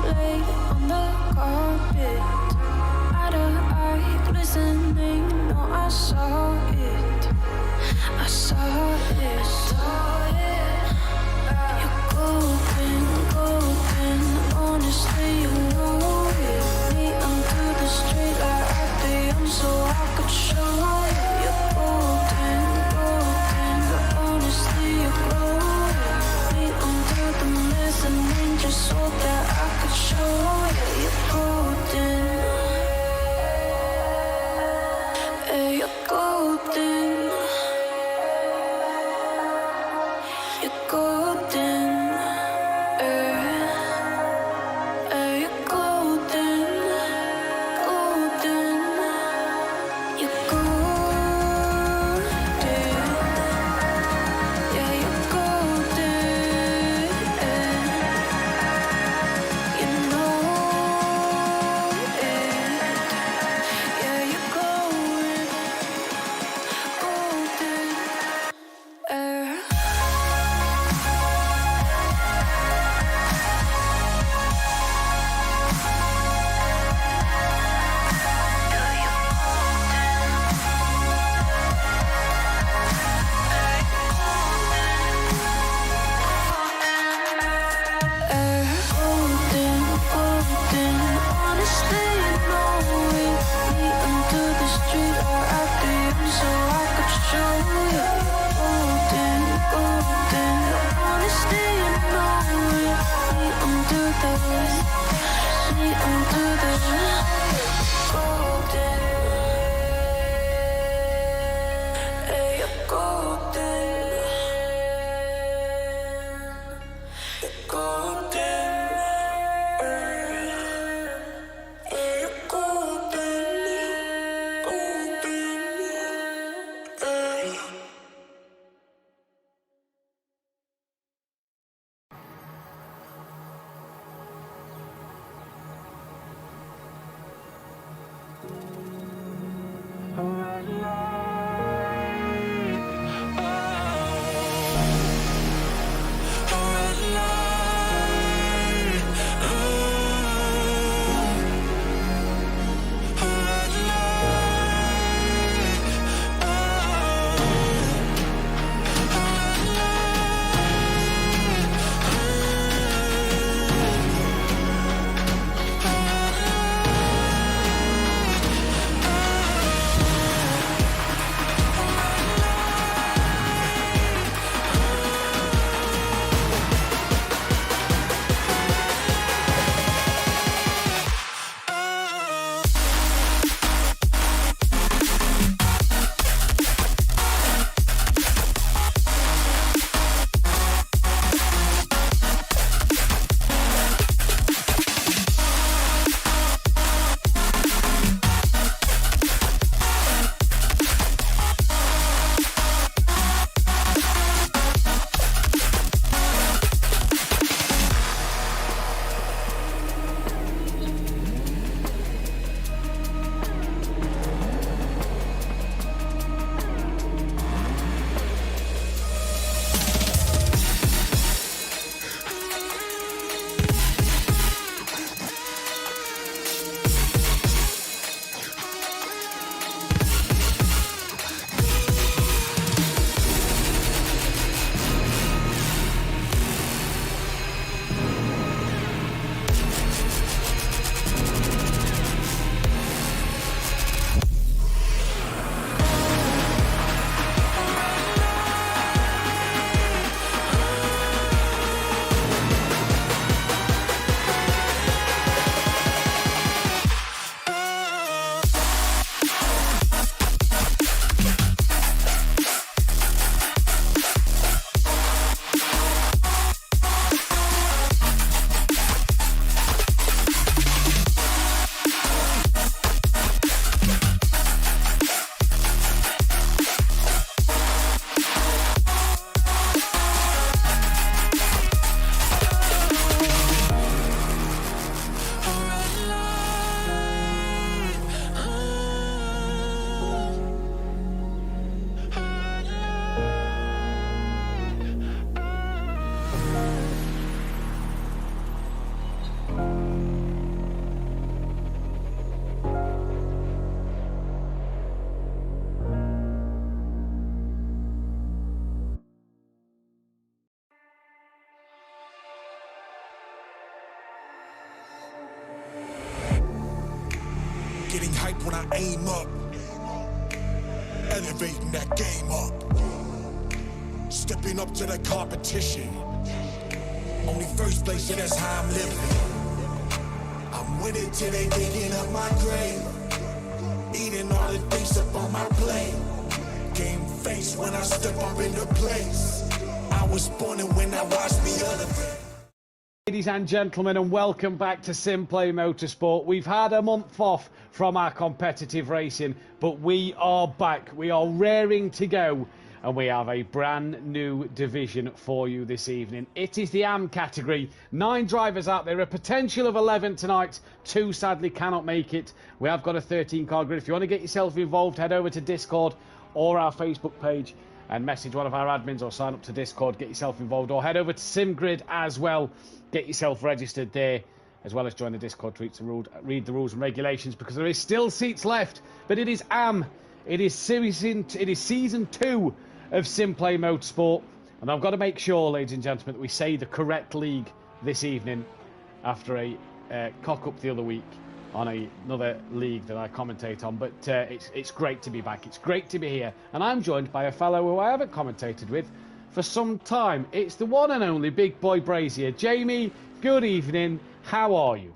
lay on the carpet, eye to eye, glistening. No, I saw it. I saw it. You're golden, golden. Honestly, you know it. Me under the street light at the end, so I could show you. You're golden, golden. But honestly, you're glowing. Me under the mezzanine, just so that I could show you. You're golden. Hey, you're golden. You're golden. You're golden. Golden. You're golden. Yeah, you're golden. You know it. Yeah, you're glowing. Golden. like when I aim up, elevating that game up, stepping up to the competition. Only first place, and that's how I'm living. I'm winning till they digging up my grave, eating all the things up on my plate. Game face when I step up into place. I was born and when I watched me elevate. Ladies and gentlemen, and welcome back to SimPlay Motorsport. We've had a month off from our competitive racing, but we are back. We are raring to go, and we have a brand new division for you this evening. It is the AM category. 9 drivers out there, a potential of 11 tonight. 2 sadly cannot make it. We have got a 13-car grid. If you want to get yourself involved, head over to Discord or our Facebook page and message one of our admins, or sign up to Discord, get yourself involved, or head over to SimGrid as well. Get yourself registered there, as well as join the Discord to read the rules and regulations, because there is still seats left. But it is AM. It is season 2 of SimPlay Motorsport, and I've got to make sure, ladies and gentlemen, that we say the correct league this evening after a cock-up the other week on another league that I commentate on. But it's great to be back. It's great to be here, and I'm joined by a fellow who I haven't commentated with for some time. It's the one and only big boy Brasier. Jamie, good evening. How are you?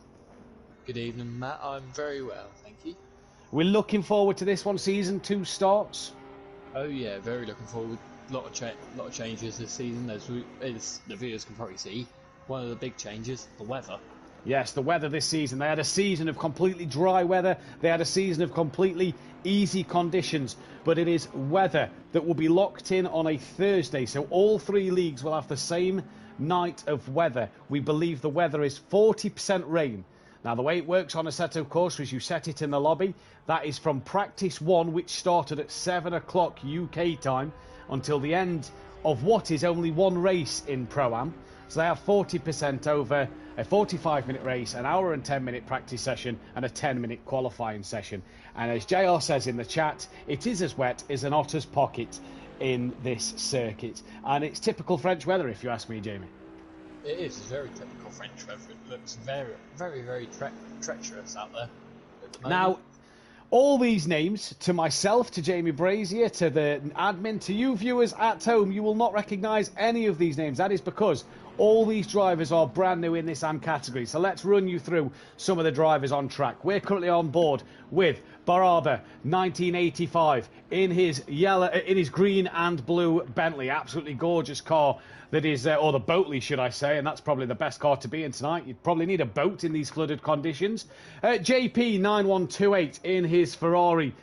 Good evening, Matt. I'm very well, thank you. We're looking forward to this one. Season 2 starts. Oh yeah, very looking forward. Lot of changes this season. As the viewers can probably see, one of the big changes, the weather. Yes, the weather this season. They had a season of completely dry weather. They had a season of completely easy conditions. But it is weather that will be locked in on a Thursday. So all 3 leagues will have the same night of weather. We believe the weather is 40% rain. Now, the way it works on Assetto Corsa is you set it in the lobby. That is from practice 1, which started at 7 o'clock UK time, until the end of what is only 1 race in Pro-Am. So they have 40% over a 45-minute race, an hour and 10-minute practice session, and a 10-minute qualifying session. And as JR says in the chat, it is as wet as an otter's pocket in this circuit. And it's typical French weather, if you ask me, Jamie. It is very typical French weather. It looks very, very, very treacherous out there at the moment. Now, all these names, to myself, to Jamie Brasier, to the admin, to you viewers at home, you will not recognise any of these names. That is because all these drivers are brand new in this AM category. So let's run you through some of the drivers on track. We're currently on board with Brasier, 1985, in his green and blue Bentley. Absolutely gorgeous car. That is, or the Boatley, should I say, and that's probably the best car to be in tonight. You'd probably need a boat in these flooded conditions. JP, 9128, in his Ferrari,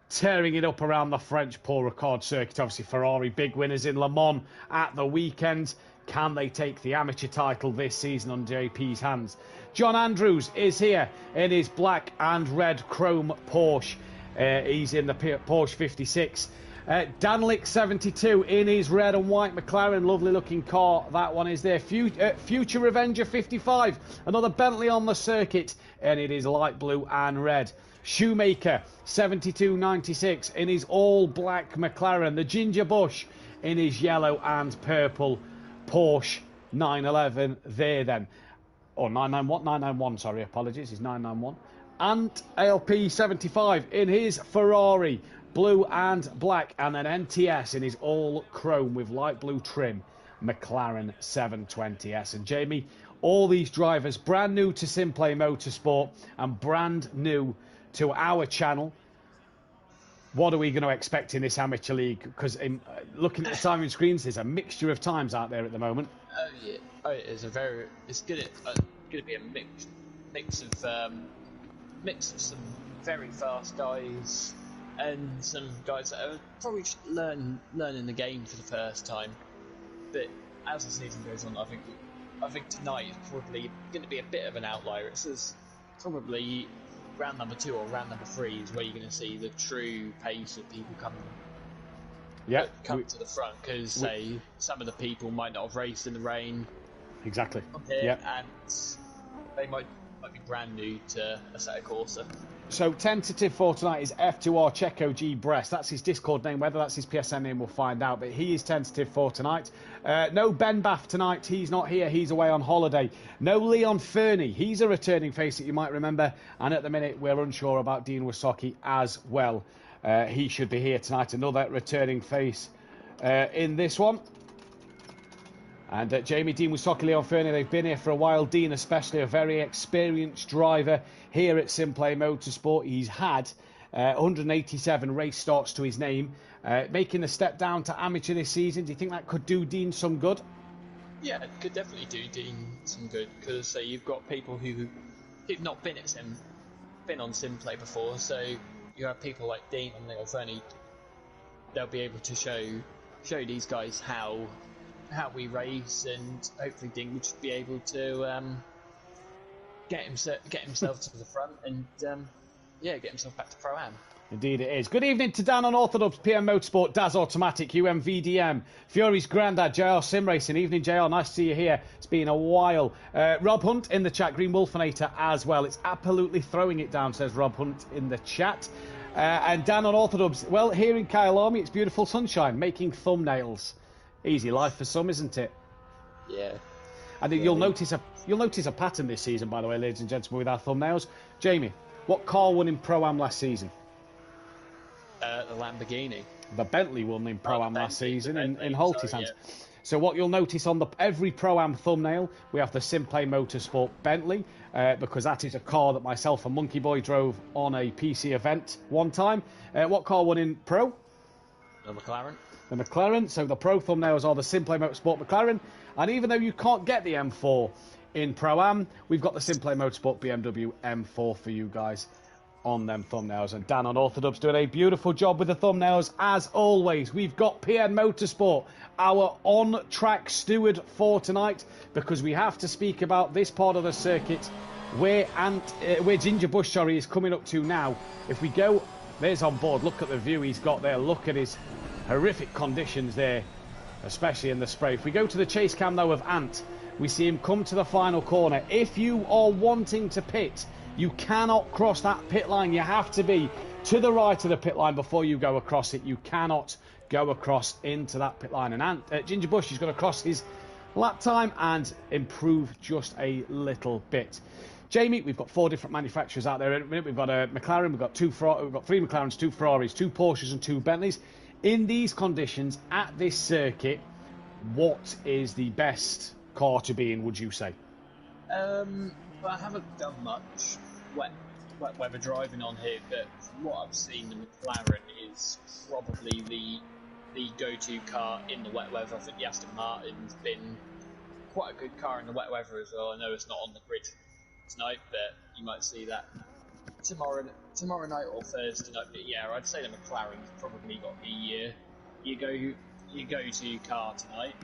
tearing it up around the French Paul Ricard circuit. Obviously, Ferrari big winners in Le Mans at the weekend. Can they take the amateur title this season on JP's hands? John Andrews is here in his black and red chrome Porsche. He's in the Porsche 56. Danlick 72 in his red and white McLaren. Lovely looking car, that one is there. Future Revenger 55, another Bentley on the circuit, and it is light blue and red. Shoemaker 7296 in his all black McLaren. The Ginger Bush in his yellow and purple Porsche 911 there then. Or 991, sorry, apologies, it's 991. And ALP 75 in his Ferrari, blue and black, and then NTS in his all chrome with light blue trim, McLaren 720S. And Jamie, all these drivers brand new to SimPlay Motorsport and brand new to our channel. What are we going to expect in this amateur league? Because looking at the timing screens, there's a mixture of times out there at the moment. Oh yeah, it's going to be a mix of some very fast guys and some guys that are probably just learning the game for the first time. But as the season goes on, I think tonight is probably going to be a bit of an outlier. It's probably round number 2 or round number 3 is where you're going to see the true pace of people come to the front, because some of the people might not have raced in the rain. Exactly. And they might be brand new to Assetto Corsa. So tentative for tonight is F2R Checo G Brest. That's his Discord name. Whether that's his PSN name, we'll find out. But he is tentative for tonight. No Ben Bath tonight. He's not here. He's away on holiday. No Leon Fernie. He's a returning face that you might remember. And at the minute, we're unsure about Dean Wysocki as well. He should be here tonight. Another returning face in this one. And Jamie, Dean Wysocki, Leon Fernie, they've been here for a while. Dean especially, a very experienced driver here at SimPlay Motorsport. He's had 187 race starts to his name. Making the step down to amateur this season, do you think that could do Dean some good? Yeah, it could definitely do Dean some good, because you've got people who've not been on SimPlay before, so you have people like Dean and Leon Fernie. They'll be able to show these guys how we race, and hopefully Dean would be able to get himself to the front and get himself back to Pro-Am. Indeed it is. Good evening to Dan on Orthodox, PM Motorsport, Daz Automatic, UMVDM, Fury's Grandad, JR Sim Racing. Evening, JR. Nice to see you here. It's been a while. Rob Hunt in the chat, Green Wolfinator as well. It's absolutely throwing it down, says Rob Hunt in the chat. And Dan on Orthodox, well, here in Kyle Army, it's beautiful sunshine, making thumbnails. Easy life for some, isn't it? Yeah. I think you'll notice a pattern this season, by the way, ladies and gentlemen, with our thumbnails. Jamie, what car won in Pro-Am last season? The Lamborghini. The Bentley won in Pro-Am last season in Holty's hands. Yeah. So what you'll notice on every Pro-Am thumbnail, we have the SimPlay Motorsport Bentley, because that is a car that myself and Monkey Boy drove on a PC event one time. What car won in Pro? The McLaren. The McLaren. So the Pro thumbnails are the SimPlay Motorsport McLaren. And even though you can't get the M4 in Pro-Am, we've got the SimPlay Motorsport BMW M4 for you guys on them thumbnails. And Dan on Orthodox doing a beautiful job with the thumbnails as always. We've got PN Motorsport, our on-track steward for tonight, because we have to speak about this part of the circuit where Ginger Bush is coming up to now. If we go, there's on board, look at the view he's got there, look at his horrific conditions there, especially in the spray. If we go to the chase cam though of Ant, we see him come to the final corner. If you are wanting to pit, you cannot cross that pit line. You have to be to the right of the pit line before you go across it. You cannot go across into that pit line. And Ginger Bush is going to cross his lap time and improve just a little bit. Jamie, we've got 4 different manufacturers out there at the minute. We've got a McLaren, we've got 3 McLarens, 2 Ferraris, 2 Porsches and 2 Bentleys. In these conditions, at this circuit, what is the best car to be in, would you say? Well, I haven't done much wet weather driving on here, but from what I've seen, the McLaren is probably the go-to car in the wet weather. I think the Aston Martin's been quite a good car in the wet weather as well. I know it's not on the grid tonight, but you might see that tomorrow night or Thursday night. But yeah, I'd say the McLaren's probably got your go-to car tonight.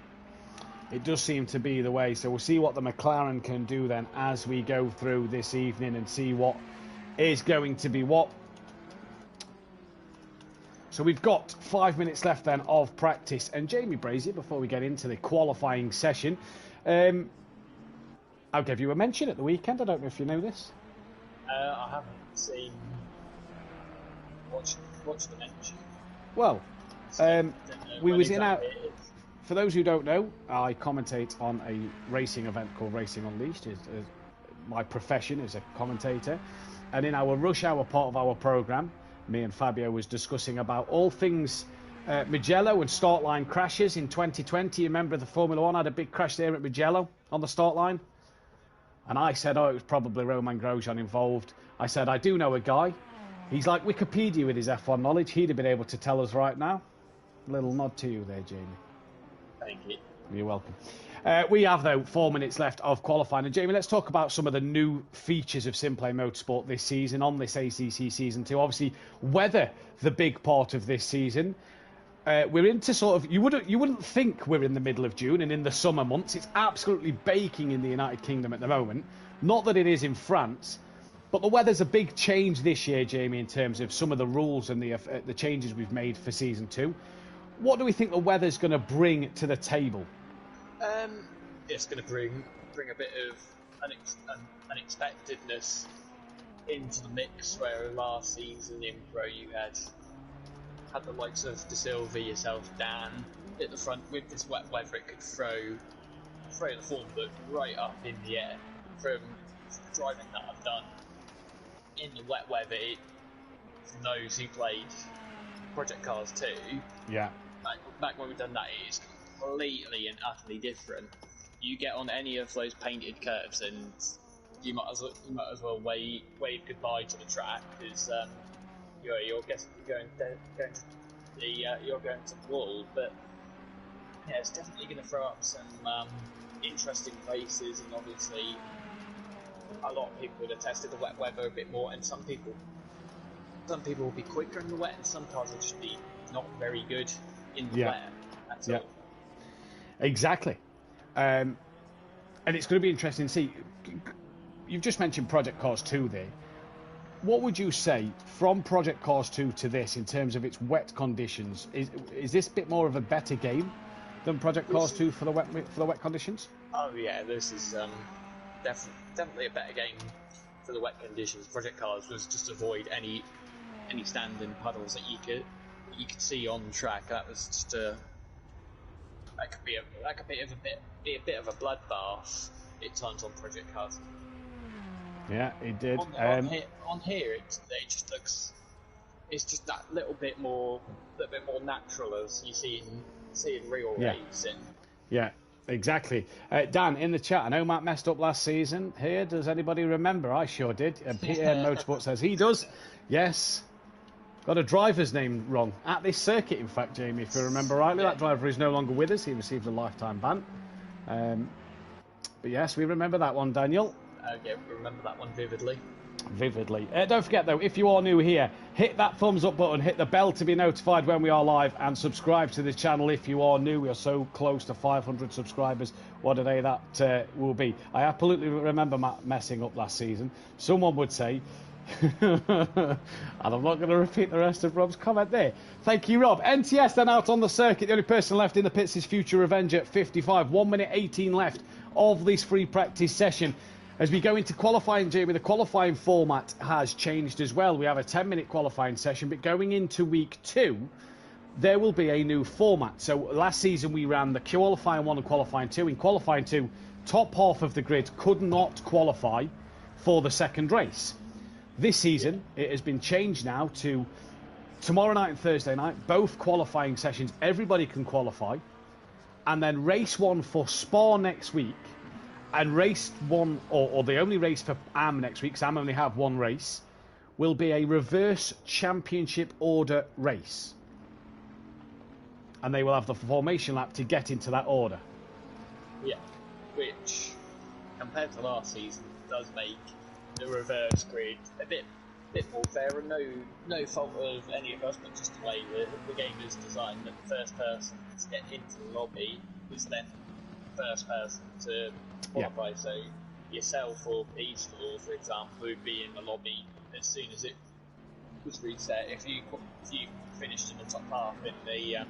It does seem to be the way, so we'll see what the McLaren can do then as we go through this evening and see what is going to be what. So we've got 5 minutes left then of practice. And Jamie Brasier, before we get into the qualifying session, I'll give you a mention at the weekend. I don't know if you know this. I haven't watched the mention. Well, we was in our... For those who don't know, I commentate on a racing event called Racing Unleashed. My profession is a commentator. And in our rush hour part of our programme, me and Fabio was discussing about all things Mugello and start line crashes in 2020. You remember the Formula 1 had a big crash there at Mugello on the start line? And I said, it was probably Roman Grosjean involved. I said, I do know a guy. He's like Wikipedia with his F1 knowledge. He'd have been able to tell us right now. Little nod to you there, Jamie. Thank you. You're welcome. We have, though, 4 minutes left of qualifying. And, Jamie, let's talk about some of the new features of SimPlay Motorsport this season on this ACC Season 2. Obviously, weather, the big part of this season. We're into sort of... You wouldn't think we're in the middle of June and in the summer months. It's absolutely baking in the United Kingdom at the moment. Not that it is in France. But the weather's a big change this year, Jamie, in terms of some of the rules and the changes we've made for Season 2. What do we think the weather's going to bring to the table? It's going to bring a bit of unexpectedness into the mix. Where last season in Pro you had the likes of De Silva, yourself, Dan at the front with this wet weather. It could throw the form book right up in the air from driving that I've done in the wet weather. For those who played Project Cars 2, Yeah. back when we've done that, it is completely and utterly different. You get on any of those painted curves, and you might as well wave goodbye to the track, because you're going to the wall. But yeah, it's definitely going to throw up some interesting races, and obviously a lot of people would have tested the wet weather a bit more, and some people will be quicker in the wet, and some cars will just be not very good in the wet at all. Exactly. And it's going to be interesting to see. You've just mentioned Project Cars 2 there. What would you say from Project Cars 2 to this in terms of its wet conditions? Is this a bit more of a better game than Project Cars 2 for the wet conditions? Oh yeah, this is definitely a better game for the wet conditions. Project Cars was just avoid any standing puddles that you could see on the track. That was just that could be a bit of a bloodbath at times on Project Cars. Yeah, it did. On here, it just looks. It's just that little bit more natural as you see in real racing. Yeah, exactly. Dan, in the chat, I know Matt messed up last season here. Does anybody remember? I sure did. PN Motorsport says he does. Yes. Got a driver's name wrong. At this circuit, in fact, Jamie, if you remember rightly, that driver is no longer with us. He received a lifetime ban. But yes, we remember that one, Daniel. Yeah, we remember that one vividly. Don't forget, though, if you are new here, hit that thumbs up button, hit the bell to be notified when we are live, and subscribe to the channel if you are new. We are so close to 500 subscribers. What a day that will be. I absolutely remember Matt messing up last season. Someone would say, and I'm not going to repeat the rest of Rob's comment there. Thank you, Rob. NTS then out on the circuit. The only person left in the pits is Future Revenger at 55. 1 minute 18 left of this free practice session. As we go into qualifying, Jamie, the qualifying format has changed as well. We have a 10-minute qualifying session, but going into week 2, there will be a new format. So last season we ran the qualifying 1 and qualifying 2. In qualifying 2, top half of the grid could not qualify for the second race. This season, it has been changed now to tomorrow night and Thursday night, both qualifying sessions, everybody can qualify. And then race 1 for Spa next week. And race 1, or the only race for AM next week, because AM only have one race, will be a reverse championship order race. And they will have the formation lap to get into that order. Yeah, which, compared to last season, does make the reverse grid a bit more fair, and no fault of any of us, but just the way the game is designed, that the first person to get into the lobby is then the first person to qualify. Yeah. So yourself or Peaceful, for example, would be in the lobby as soon as it was reset. If you finished in the top half in the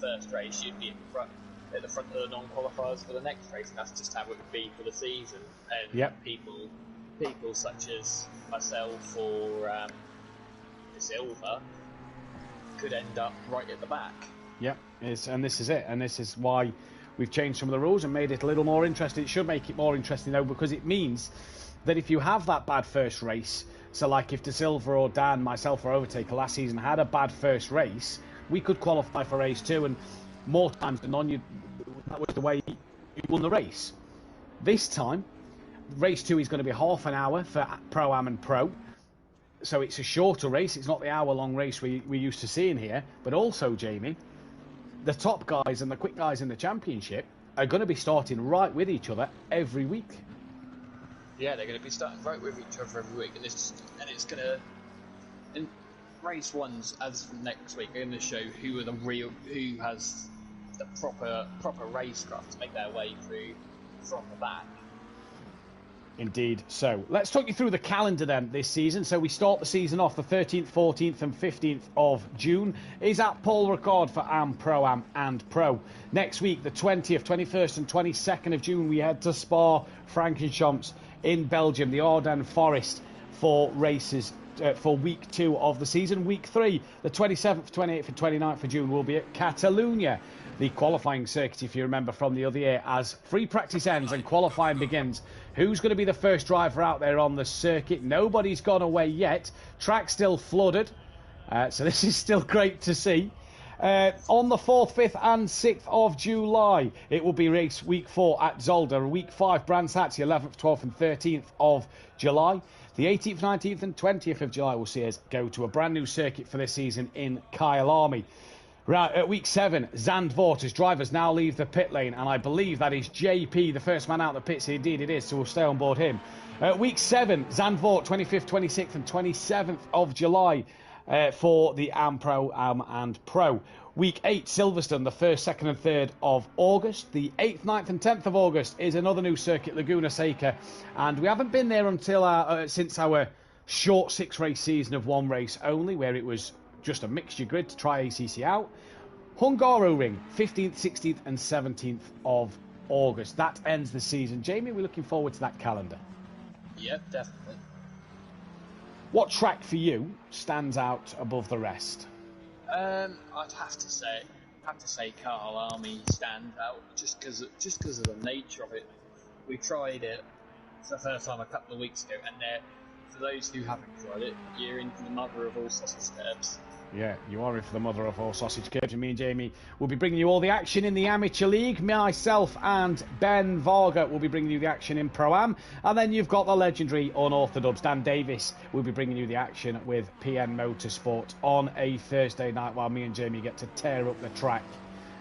first race, you'd be at the front of the non-qualifiers for the next race, and that's just how it would be for the season. And people such as myself or Silva could end up right at the back. Yep, and this is it, and this is why we've changed some of the rules and made it a little more interesting. It should make it more interesting, though, because it means that if you have that bad first race, so like if De Silva or Dan, myself or Overtaker last season had a bad first race, we could qualify for race 2, and more times than none, that was the way you won the race. This time, race 2 is going to be half an hour for Pro-Am and Pro, so it's a shorter race. It's not the hour-long race we're used to seeing here, but also, Jamie, the top guys and the quick guys in the championship are going to be starting right with each other every week. Yeah, they're going to be starting right with each other every week, and it's going to. And race 1s as from next week are going to show who has the proper racecraft to make their way through from the back. Indeed. So let's talk you through the calendar then this season. So we start the season off the 13th, 14th and 15th of June is at Paul Ricard for AM, Pro-Am and Pro. Next week, the 20th, 21st and 22nd of June, we head to Spa Francorchamps in Belgium, the Ardennes Forest for races for week 2 of the season. Week 3, the 27th, 28th and 29th of June will be at Catalonia, the qualifying circuit, if you remember from the other year, as free practice ends and qualifying begins. Who's going to be the first driver out there on the circuit? Nobody's gone away yet. Track's still flooded, so this is still great to see. On the 4th, 5th and 6th of July, it will be race week 4 at Zolder. Week 5, Brands Hatch, the 11th, 12th and 13th of July. The 18th, 19th and 20th of July will see us go to a brand new circuit for this season in Kyalami. Right, at week 7, Zandvoort, as drivers now leave the pit lane, and I believe that is JP, the first man out the pits. Indeed it is, so we'll stay on board him. Week 7, Zandvoort, 25th, 26th and 27th of July for the Am Pro, Am and Pro. Week 8, Silverstone, the 1st, 2nd and 3rd of August. The 8th, 9th and 10th of August is another new circuit, Laguna Seca, and we haven't been there until since our short 6-race season of 1 race only, where it was just a mixture grid to try ACC out. Hungaroring, 15th, 16th and 17th of August. That ends the season. Jamie, we're looking forward to that calendar. Yep, definitely. What track for you stands out above the rest? I'd have to say Carl Army stands out just because of the nature of it. We tried it for the first time a couple of weeks ago, and for those who haven't tried it, you're into the mother of all sausage curbs. Yeah, you are in for the mother of all sausage curbs, and me and Jamie will be bringing you all the action in the Amateur League. Myself and Ben Varga will be bringing you the action in Pro-Am, and then you've got the legendary unorthodox Dan Davis will be bringing you the action with PN Motorsport on a Thursday night, while me and Jamie get to tear up the track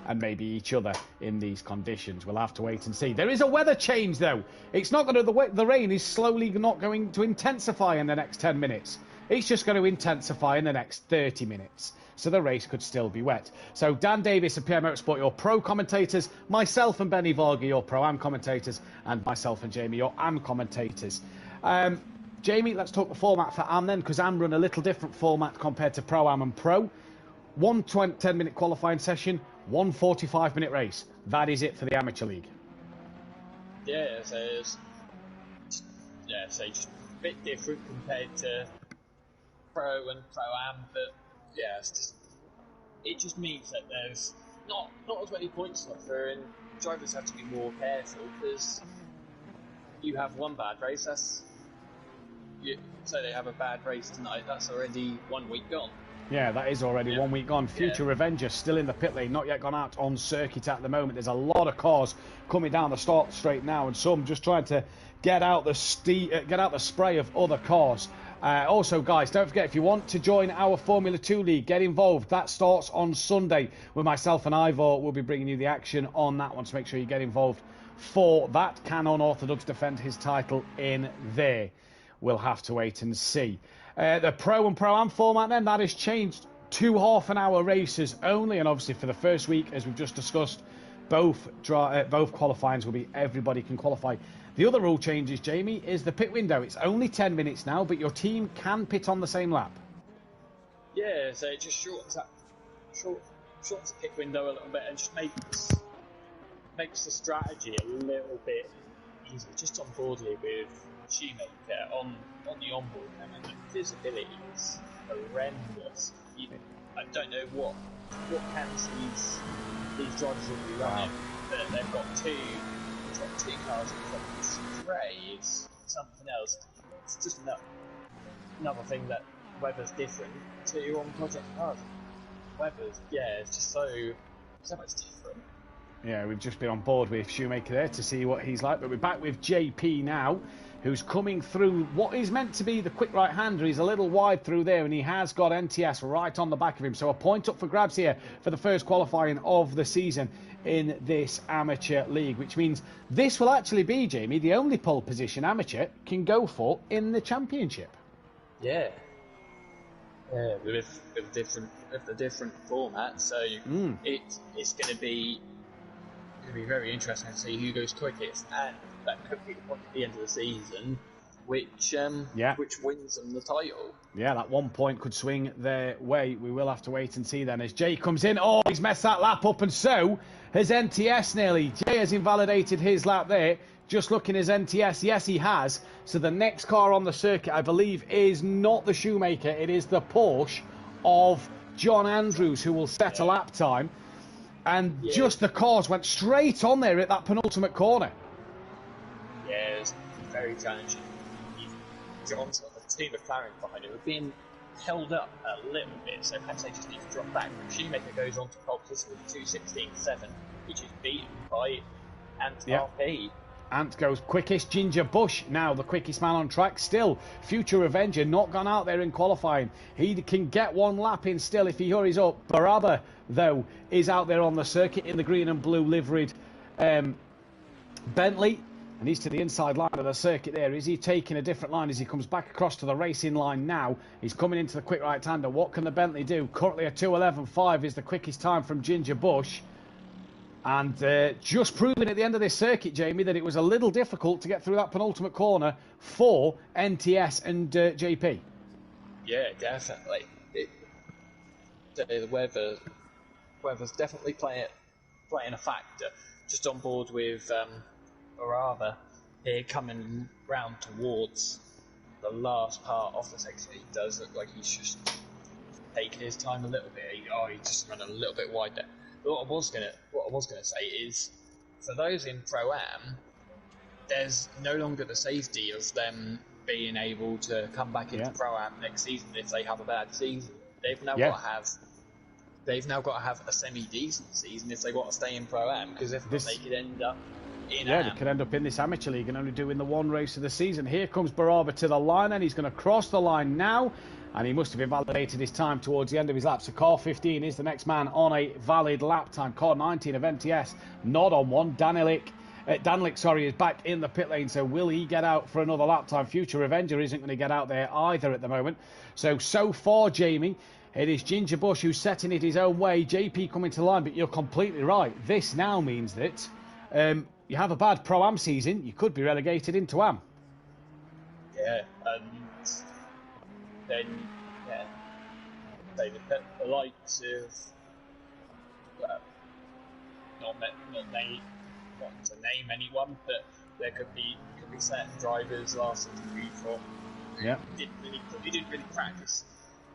and maybe each other in these conditions. We'll have to wait and see. There is a weather change, though. It's not going to, the rain is slowly not going to intensify in the next 10 minutes. It's just going to intensify in the next 30 minutes. So the race could still be wet. So Dan Davis and PM Motorsport, your pro commentators. Myself and Benny Varga, your pro-am commentators. And myself and Jamie, your am commentators. Jamie, let's talk the format for am then, because am run a little different format compared to pro-am and pro. 1 10-minute qualifying session, 1 45-minute race. That is it for the Amateur League. Yeah, so just a bit different compared to pro and pro-am, but yeah, it just means that there's not as many points to look for, and drivers have to be more careful because you have one bad race. So they have a bad race tonight. That's already 1 week gone. Yeah, that is already 1 week gone. Future Revenger still in the pit lane, not yet gone out on circuit at the moment. There's a lot of cars coming down the start straight now, and some just trying to get out the spray of other cars. Also, guys, don't forget, if you want to join our Formula 2 League, get involved. That starts on Sunday with myself and Ivor. We'll be bringing you the action on that one, so make sure you get involved for that. Can Unorthodox defend his title in there? We'll have to wait and see. The Pro and Pro-Am format then, that has changed. 2 half-an-hour races only, and obviously for the first week, as we've just discussed, both qualifyings will be everybody can qualify. The other rule changes, Jamie, is the pit window. It's only 10 minutes now, but your team can pit on the same lap. Yeah, so it just shortens the pit window a little bit and just makes the strategy a little bit easier. Just on boardly with Shoemaker on the onboard, and the visibility is horrendous. I don't know what cans these drivers will be running, but they've got two cars in front of this. Gray is something else. It's just another thing that weather's different to on project cars. Weather's, it's just so much different. Yeah, we've just been on board with Shoemaker there to see what he's like, but we're back with JP now, who's coming through what is meant to be the quick right-hander. He's a little wide through there, and he has got NTS right on the back of him. So a point up for grabs here for the first qualifying of the season in this Amateur League, which means this will actually be, Jamie, the only pole position Amateur can go for in the Championship. Yeah. Yeah, with the different format, so it's going to be very interesting to see who goes quickest, and that could be the point at the end of the season, which wins them the title. Yeah, that 1 point could swing their way. We will have to wait and see then as Jay comes in. Oh, he's messed that lap up, and so has NTS nearly. Jay has invalidated his lap there. just looking as NTS. Yes, he has. So the next car on the circuit, I believe, is not the Shoemaker. It is the Porsche of John Andrews, who will set a lap time. And just the cars went straight on there at that penultimate corner. Yeah, it was very challenging. John's got the team of McLaren behind him. We're being held up a little bit, so perhaps they just need to drop back. Shoemaker goes on to pole position with 2:16.7, which is beaten by Ant RP. Ant goes quickest. Ginger Bush now the quickest man on track still. Future Avenger not gone out there in qualifying. He can get one lap in still if he hurries up. Baraba, though, is out there on the circuit in the green and blue liveried Bentley. And he's to the inside line of the circuit there. Is he taking a different line as he comes back across to the racing line now? He's coming into the quick right-hander. What can the Bentley do? Currently a 2:11.5 is the quickest time from Ginger Bush. And just proving at the end of this circuit, Jamie, that it was a little difficult to get through that penultimate corner for NTS and JP. Yeah, definitely. The weather's definitely playing a factor. Just on board with Baraba here, coming round towards the last part of the section. He does look like he's just taking his time a little bit. He's just running a little bit wide there. But what I was gonna say is, for those in Pro-Am, there's no longer the safety of them being able to come back into Pro-Am next season if they have a bad season. They've now got to have a semi-decent season if they want to stay in Pro-Am, because if not, they could end up in they could end up in this amateur league and only doing the one race of the season. Here comes Baraba to the line, and he's going to cross the line now. And he must have invalidated his time towards the end of his lap. So car 15 is the next man on a valid lap time. Car 19 of MTS, not on one. Danlick, is back in the pit lane. So will he get out for another lap time? Future Avenger isn't going to get out there either at the moment. So far, Jamie, it is Ginger Bush who's setting it his own way. JP coming to the line, but you're completely right. This now means that you have a bad Pro-Am season, you could be relegated into Am. Yeah, and then, the likes of, not to name anyone, but there could be certain drivers last season who thought they didn't really practice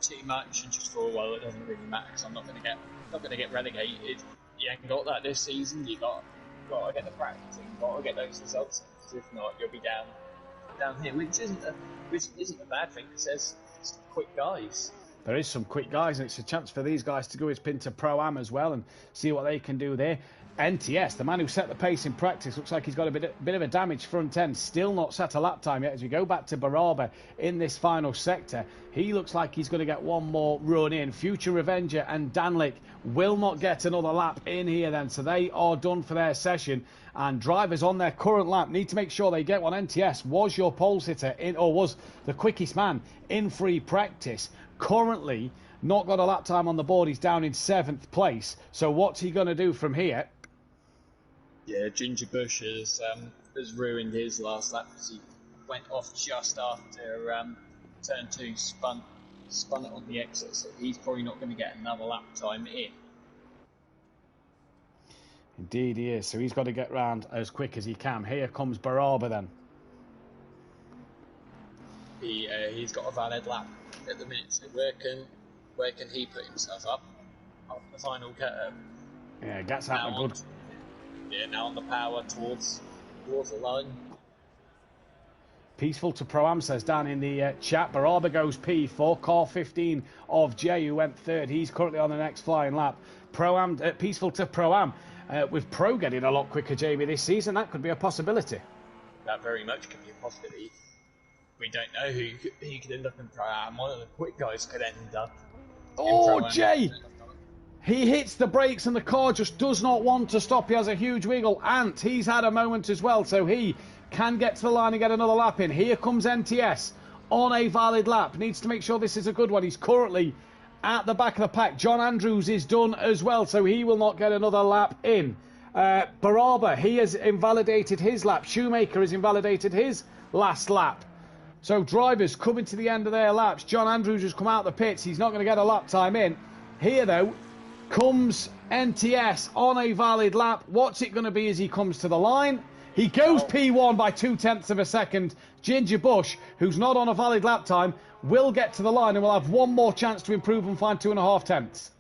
too much and just thought, well, it doesn't really matter because I'm not going to get relegated. You ain't got that this season. You got to get the practice, you got to get those results. If not, you'll be down here, which isn't a bad thing because there's some quick guys. There is some quick guys, and it's a chance for these guys to go his pin to Pro-Am as well and see what they can do there. NTS, the man who set the pace in practice, looks like he's got a bit of a damaged front end. Still not set a lap time yet. As we go back to Baraba in this final sector, he looks like he's going to get one more run in. Future Revenger and Danlick will not get another lap in here then. So they are done for their session. And drivers on their current lap need to make sure they get one. NTS was your pole sitter was the quickest man in free practice. Currently not got a lap time on the board. He's down in 7th place. So what's he going to do from here? Yeah, Ginger Bush has ruined his last lap because he went off just after turn 2, spun it on the exit, so he's probably not going to get another lap time in. Indeed he is, so he's got to get round as quick as he can. Here comes Baraba then. He's got a valid lap at the minute, so where can he put himself up on the final curve? Yeah, gets out a good... Yeah, now on the power towards the line. Peaceful to Pro-Am, says down in the chat. Baraba goes P4. Car 15 of Jay, who went 3rd. He's currently on the next flying lap. Pro-Am, peaceful to Pro-Am. With Pro getting a lot quicker, Jamie, this season, that could be a possibility. That very much could be a possibility. We don't know who could end up in Pro-Am. One of the quick guys could end up in Jay! He hits the brakes and the car just does not want to stop. He has a huge wiggle. Ant, he's had a moment as well, so he can get to the line and get another lap in. Here comes NTS on a valid lap. Needs to make sure this is a good one. He's currently at the back of the pack. John Andrews is done as well, so he will not get another lap in. Baraba, he has invalidated his lap. Shoemaker has invalidated his last lap. So drivers coming to the end of their laps. John Andrews has come out of the pits. He's not going to get a lap time in. Here, though, Comes NTS on a valid lap. What's it going to be as he comes to the line? He goes P1 by 0.2 of a second. Ginger Bush, who's not on a valid lap time, will get to the line and will have one more chance to improve and find 2.5 tenths.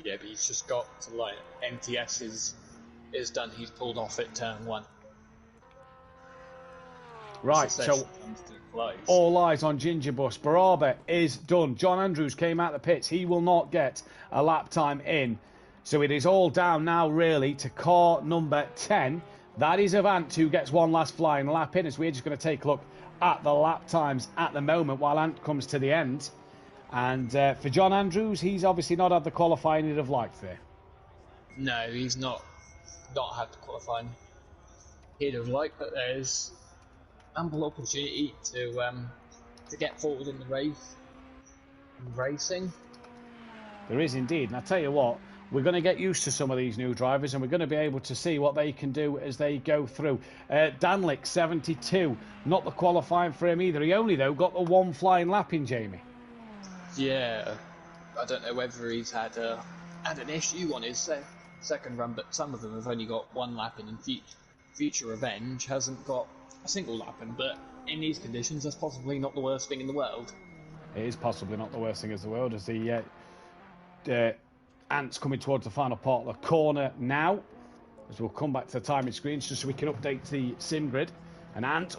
Yeah, but he's just got to the line. NTS is done. He's pulled off at turn 1. Right, so all eyes on Ginger Bush. Brasier is done. John Andrews came out the pits. He will not get a lap time in. So it is all down now, really, to car number 10. That is Ant, who gets one last flying lap in, as we're just going to take a look at the lap times at the moment while Ant comes to the end. And for John Andrews, he's obviously not had the qualifying he'd have liked there. No, he's not had the qualifying he'd have liked, but there's ample opportunity to get forward in the race and racing. There is indeed, and I tell you what, we're going to get used to some of these new drivers and we're going to be able to see what they can do as they go through. Danlick, 72, not the qualifying for him either. He only, though, got the one flying lap in, Jamie. Yeah, I don't know whether he's had an issue on his second run, but some of them have only got one lap in, and Future Revenge hasn't got a single lap in, but in these conditions, that's possibly not the worst thing in the world. It is possibly not the worst thing in the world, as the Ant's coming towards the final part of the corner now, as we'll come back to the timing screens just so we can update the sim grid. And Ant,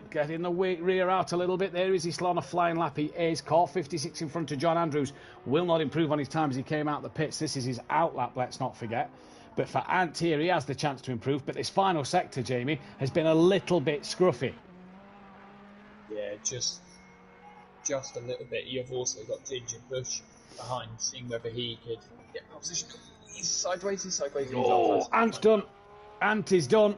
getting the rear out a little bit there. Is he still on a flying lap? He is. Car 56 in front of John Andrews. Will not improve on his time as he came out the pits. This is his out lap, let's not forget. But for Ant here, he has the chance to improve. But this final sector, Jamie, has been a little bit scruffy. Yeah, just a little bit. You've also got Ginger Bush behind, seeing whether he could get position. He's sideways. Oh, Ant's done. Ant is done.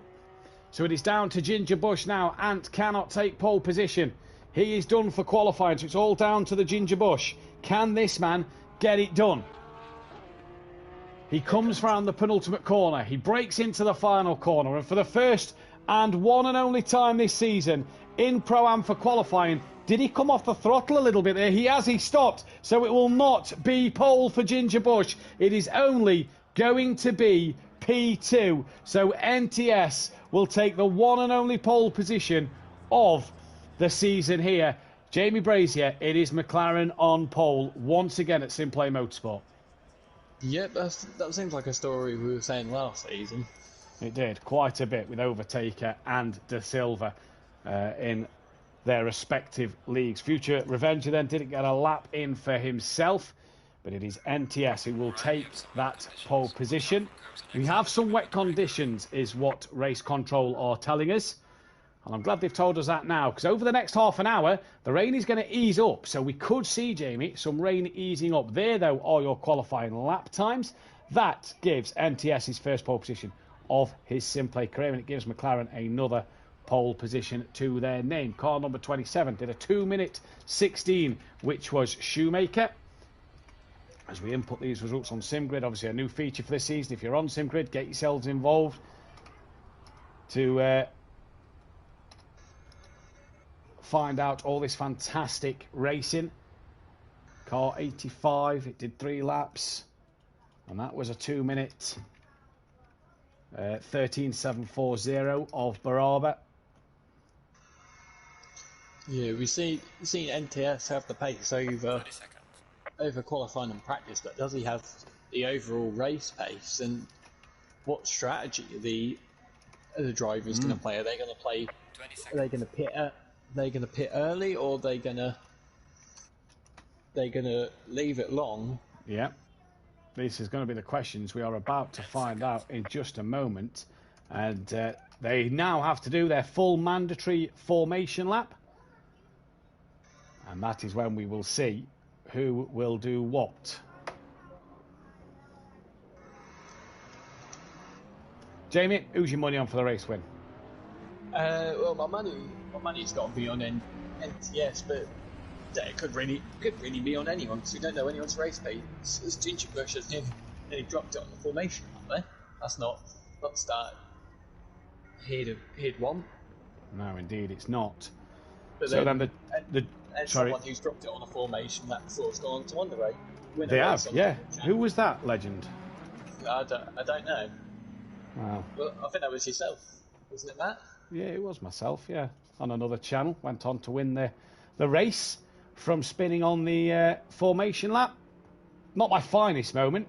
So it is down to Ginger Bush now. Ant cannot take pole position. He is done for qualifying, so it's all down to the Ginger Bush. Can this man get it done? He comes round the penultimate corner. He breaks into the final corner. And for the first and one and only time this season in Pro-Am for qualifying, did he come off the throttle a little bit there? He has. He stopped. So it will not be pole for Ginger Bush. It is only going to be P2. So NTS will take the one and only pole position of the season here. Jamie Brasier, it is McLaren on pole once again at SimPlay Motorsport. Yep, that seems like a story we were saying last season. It did, quite a bit, with Overtaker and De Silva in their respective leagues. Future Revenger then didn't get a lap in for himself, but it is NTS who will take that pole position. We have some wet conditions, is what race control are telling us. And I'm glad they've told us that now, because over the next half an hour, the rain is going to ease up. So we could see, Jamie, some rain easing up. There, though, are your qualifying lap times. That gives NTS his first pole position of his SimPlay career, and it gives McLaren another pole position to their name. Car number 27 did a 2-minute 16, which was Shoemaker. As we input these results on SimGrid, obviously a new feature for this season. If you're on SimGrid, get yourselves involved to find out all this fantastic racing. Car 85, it did 3 laps, and that was a 2-minute 13.740 of Brasier. Yeah, we've seen NTS have the pace over qualifying and practice, but does he have the overall race pace? And what strategy are the drivers going to play? Are they going to play? Are they going to pit? They going to pit early, or are they going to leave it long? Yeah, this is going to be the questions we are about to find out in just a moment. And they now have to do their full mandatory formation lap, and that is when we will see who will do what. Jamie, who's your money on for the race win? Well, my money's got to be on NTS, but it could really be on anyone, because we don't know anyone's race pace. As Ginger Bush has nearly dropped it on the formation, haven't they? That's not start he'd want. No, indeed, it's not. But so then the someone who's dropped it on a formation that before's gone on to win the race. win They a have, race on yeah. the Who was that legend? I don't know. Wow. Well, I think that was yourself, wasn't it, Matt? Yeah, it was myself, yeah. On another channel. Went on to win the race from spinning on the formation lap. Not my finest moment.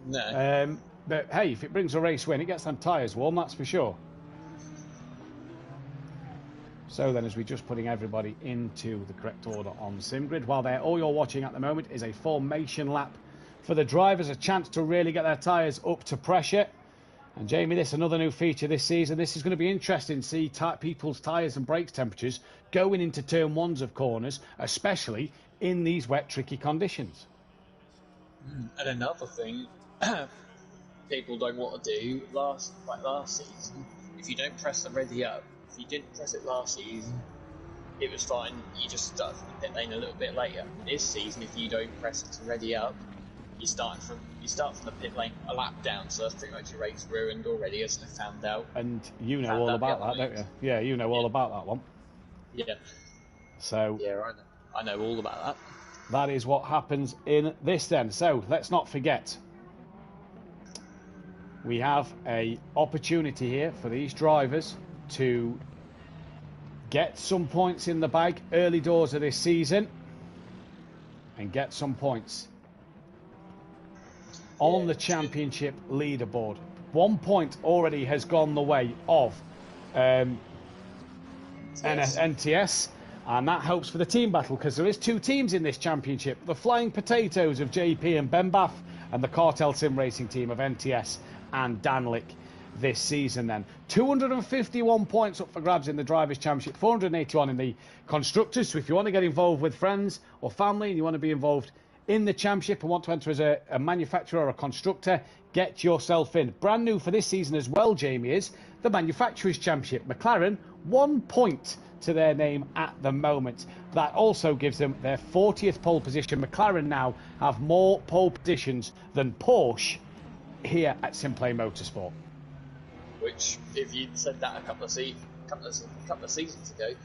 No. But hey, if it brings a race win, it gets them tyres warm, that's for sure. So then, as we're just putting everybody into the correct order on SimGrid, while there, all you're watching at the moment is a formation lap for the drivers, a chance to really get their tyres up to pressure. And Jamie, this is another new feature this season. This is going to be interesting to see people's tyres and brakes temperatures going into turn ones of corners, especially in these wet, tricky conditions. And another thing people don't want to do last season, if you don't press the ready up, if you didn't press it last season, it was fine. You just start from the pit lane a little bit later. This season, if you don't press it to ready up, you start from the pit lane a lap down. So that's pretty much your race ruined already, as I found out. And you know all about that, don't you? Yeah, you know all about that one. Yeah. So yeah, I know all about that. That is what happens in this then. So let's not forget, we have a opportunity here for these drivers to get some points in the bag early doors of this season and get some points on the championship leaderboard. 1 point already has gone the way of NTS, and that helps for the team battle, because there is 2 teams in this championship: the Flying Potatoes of JP and Benbath, and the Cartel Sim Racing team of NTS and Danlick this season. Then 251 points up for grabs in the Drivers' Championship, 481 in the Constructors. So if you want to get involved with friends or family and you want to be involved in the championship and want to enter as a manufacturer or a constructor, get yourself in. Brand new for this season as well, Jamie, is the Manufacturers' Championship. McLaren, 1 point to their name at the moment. That also gives them their 40th pole position. McLaren now have more pole positions than Porsche here at SimPlay Motorsport. Which, if you'd said that a couple of seasons ago,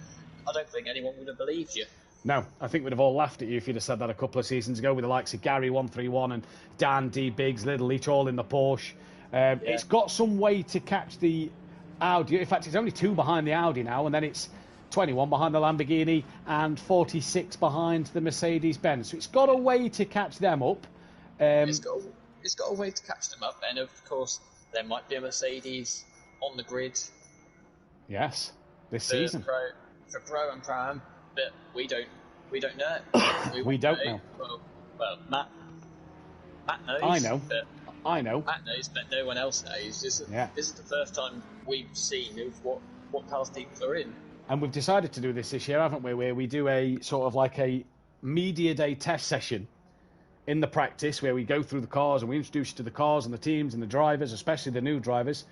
I don't think anyone would have believed you. No, I think we'd have all laughed at you if you'd have said that a couple of seasons ago, with the likes of Gary 131 and Dan D. Biggs, Little Leach, all in the Porsche. It's got some way to catch the Audi. In fact, it's only 2 behind the Audi now, and then it's 21 behind the Lamborghini and 46 behind the Mercedes-Benz. So it's got a way to catch them up. It's got a way to catch them up, and of course there might be a Mercedes on the grid. Yes, this season for Pro and Pro-Am, but we don't know. We don't know. Well, Matt knows. I know. Matt knows, but no one else knows. This is the first time we've seen of what cars people are in. And we've decided to do this year, haven't we? Where we do a sort of like a media day test session in the practice, where we go through the cars and we introduce you to the cars and the teams and the drivers, especially the new drivers.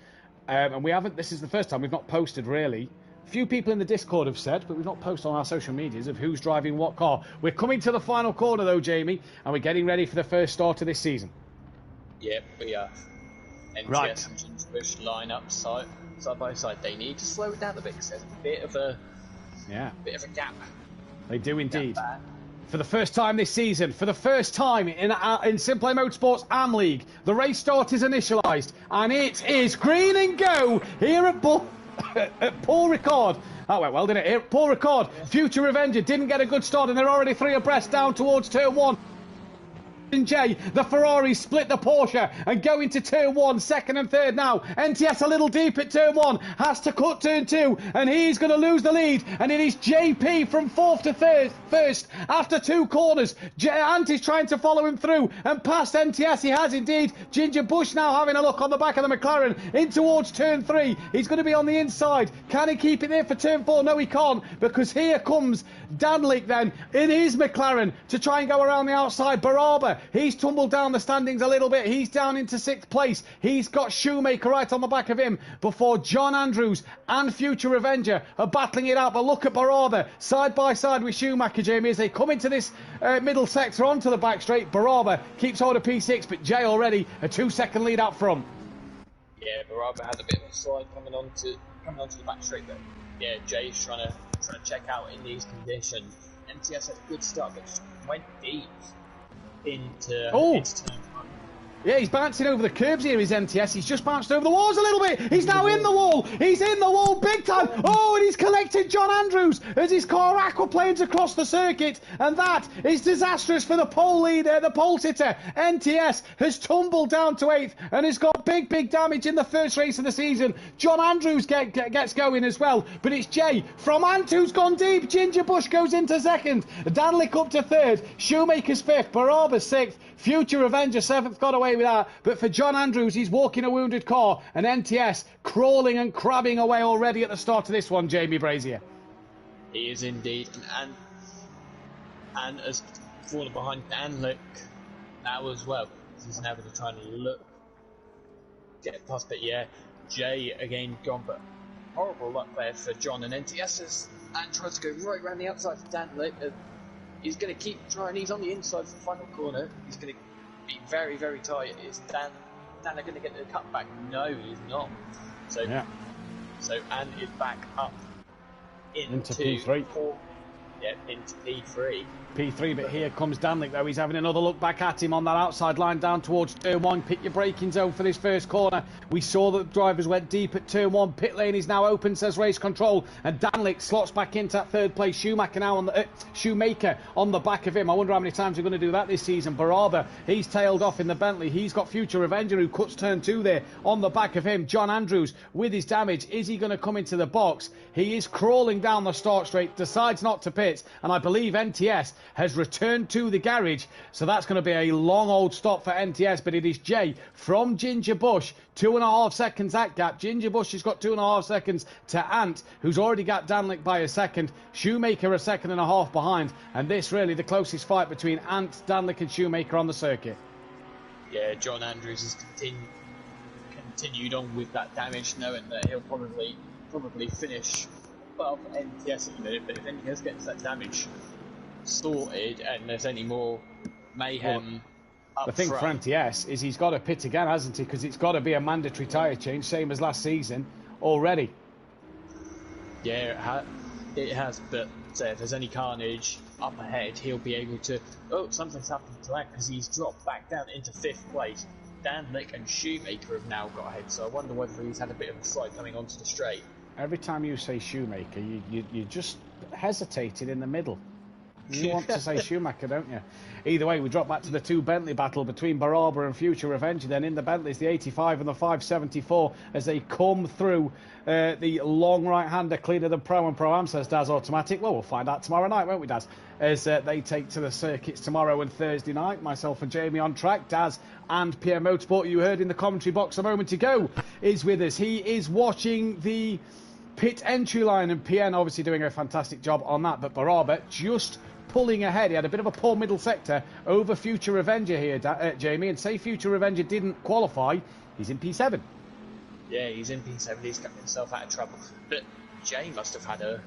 And we haven't. This is the first time we've not posted really. A few people in the Discord have said, but we've not posted on our social medias of who's driving what car. We're coming to the final corner though, Jamie, and we're getting ready for the first start of this season. Yep, we are. NTS Right. and Ginger Bush line up side by side. They need to slow it down a bit because there's a bit of a gap. They do indeed. For the first time this season, for the first time in SimPlay Motorsport's AM League, the race start is initialised, and it is green and go here at Paul Ricard. That went well, didn't it? Here at Paul Ricard, Future Revenger didn't get a good start, and they're already 3 abreast down towards turn 1. J, the Ferrari split the Porsche and go into turn 1, second and third now. NTS a little deep at turn 1, has to cut turn 2, and he's going to lose the lead, and it is JP from 4th to first after 2 corners. Ant is trying to follow him through, and past NTS he has indeed. Ginger Bush now having a look on the back of the McLaren in towards turn 3. He's going to be on the inside. Can he keep it there for turn 4? No, he can't, because here comes Danlick then in his McLaren to try and go around the outside. Baraba, he's tumbled down the standings a little bit. He's down into 6th place. He's got Shoemaker right on the back of him before John Andrews and Future Revenger are battling it out. But look at Baraba side by side with Schumacher, Jamie, as they come into this middle sector onto the back straight. Baraba keeps hold of P6, but Jay already a 2-second lead out front. Yeah, Baraba had a bit of a slide coming onto the back straight, but yeah, Jay's trying to check out in these conditions. MTS had a good start, but just went deep. into turn 1. Yeah, he's bouncing over the curbs here, his MTS. He's just bounced over the walls a little bit. He's now in the wall. He's in the wall big time. Oh, and he's collected John Andrews as his car aquaplanes across the circuit. And that is disastrous for the pole leader, the pole sitter. NTS has tumbled down to 8th and has got big damage in the first race of the season. John Andrews gets going as well. But it's Jay from Ant who's gone deep. Ginger Bush goes into 2nd. Danlick up to 3rd. Shoemaker's 5th. Baraba's 6th. Future Avenger 7th, got away with that. But for John Andrews, he's walking a wounded car. And NTS crawling and crabbing away already at the start of this one, Jamie Brasier. He is indeed. And has fallen behind Danlick now as well. He's now going to try and get past. But yeah, Jay again gone. But horrible luck there for John and NTS. And tries to go right around the outside for Danlick. He's going to keep trying. He's on the inside of the final corner. He's going to be very tight. Is Dan going to get the cutback? No, he's not. So Anne is back up into P3. Into P3. P3, but here comes Danlick though. He's having another look back at him on that outside line down towards turn 1. Pick your braking zone for this first corner. We saw that the drivers went deep at turn 1. Pit lane is now open, says race control, and Danlick slots back into that 3rd place. Shoemaker now on the Shoemaker on the back of him. I wonder how many times we're going to do that this season. Baraba, he's tailed off in the Bentley. He's got Future Avenger who cuts turn 2 there on the back of him. John Andrews with his damage. Is he going to come into the box? He is crawling down the start straight, decides not to pit, and I believe NTS has returned to the garage, so that's going to be a long old stop for NTS. But it is Jay from Ginger Bush, 2.5 seconds that gap. Ginger Bush has got 2.5 seconds to Ant, who's already got Danlick by a second. Shoemaker a 2.5 behind, and this really the closest fight between Ant, Danlick and Shoemaker on the circuit. Yeah, John Andrews has continued on with that damage, knowing that he'll probably finish above NTS at the minute. But if NTS gets that damage sorted and there's any more mayhem up the thing front. For NTS is he's got to pit again, hasn't he? Because it's got to be a mandatory tyre change, same as last season already. Yeah, it has. But say if there's any carnage up ahead, he'll be able to. Oh, something's happened to that because he's dropped back down into 5th place. Danlick and Shoemaker have now got ahead, so I wonder whether he's had a bit of a fight coming onto the straight. Every time you say Shoemaker, you just hesitated in the middle. You want to say Schumacher, don't you? Either way, we drop back to the 2 Bentley battle between Baraba and Future Avenger. Then in the Bentleys, the 85 and the 574 as they come through the long right-hander, cleaner than Pro and Pro-Am, says Daz Automatic. Well, we'll find out tomorrow night, won't we, Daz? As they take to the circuits tomorrow and Thursday night. Myself and Jamie on track. Daz and PM Motorsport, you heard in the commentary box a moment ago, is with us. He is watching the pit entry line, and PN obviously doing a fantastic job on that. But Baraba just pulling ahead. He had a bit of a poor middle sector over Future Avenger here, Jamie, and say Future Avenger didn't qualify, he's in P7. Yeah, he's in P7. He's got himself out of trouble. But Jay must have had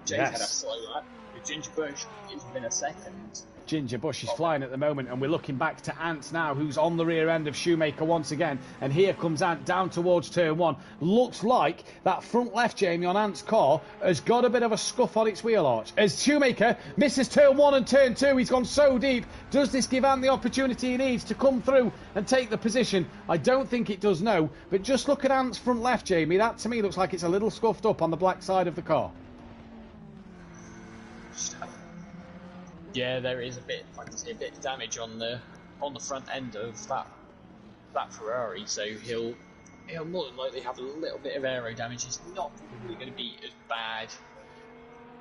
Jay's had a slow lap. With Ginger Bush, he's been a second. Ginger Bush is flying at the moment, and we're looking back to Ant now, who's on the rear end of Shoemaker once again. And here comes Ant down towards turn 1. Looks like that front left, Jamie, on Ant's car has got a bit of a scuff on its wheel arch. As Shoemaker misses turn 1 and turn 2, he's gone so deep. Does this give Ant the opportunity he needs to come through and take the position? I don't think it does, no. But just look at Ant's front left, Jamie. That to me looks like it's a little scuffed up on the black side of the car. Yeah, there is a bit of damage on the front end of that Ferrari, so he'll more than likely have a little bit of aero damage. It's not probably going to be as bad,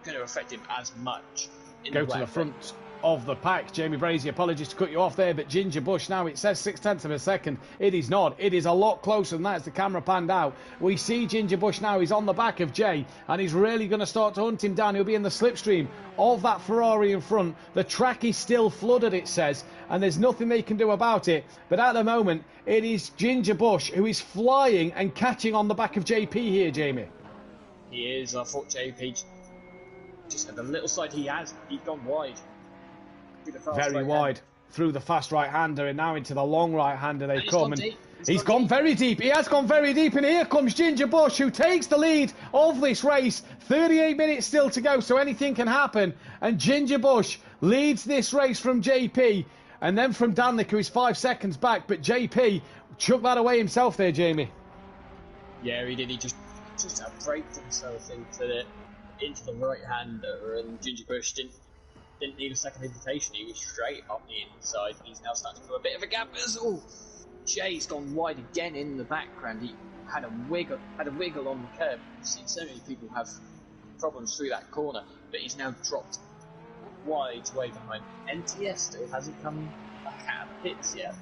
going to affect him as much. Go to the front of the pack. Jamie Brasier, apologies to cut you off there, but Ginger Bush now, it says 0.6 of a second. It is not. It is a lot closer than that as the camera panned out. We see Ginger Bush now. He's on the back of Jay, and he's really going to start to hunt him down. He'll be in the slipstream of that Ferrari in front. The track is still flooded, it says, and there's nothing they can do about it. But at the moment, it is Ginger Bush who is flying and catching on the back of JP here, Jamie. He is. I thought JP just had the little side he's gone wide. Very wide through the fast right-hander, and now into the long right-hander they come. And he's gone very deep. He has gone very deep, and here comes Ginger Bush, who takes the lead of this race. 38 minutes still to go, so anything can happen. And Ginger Bush leads this race from JP. And then from Danlick, who is 5 seconds back, but JP chucked that away himself there, Jamie. Yeah, he did. He just braked himself into the right-hander, and Ginger Bush didn't need a second invitation. He was straight on the inside. He's now starting to feel a bit of a gap. Jay's gone wide again in the background. He had a wiggle on the curb. I've seen so many people have problems through that corner, but he's now dropped wide away behind. NTS still hasn't come back out of the pits yet.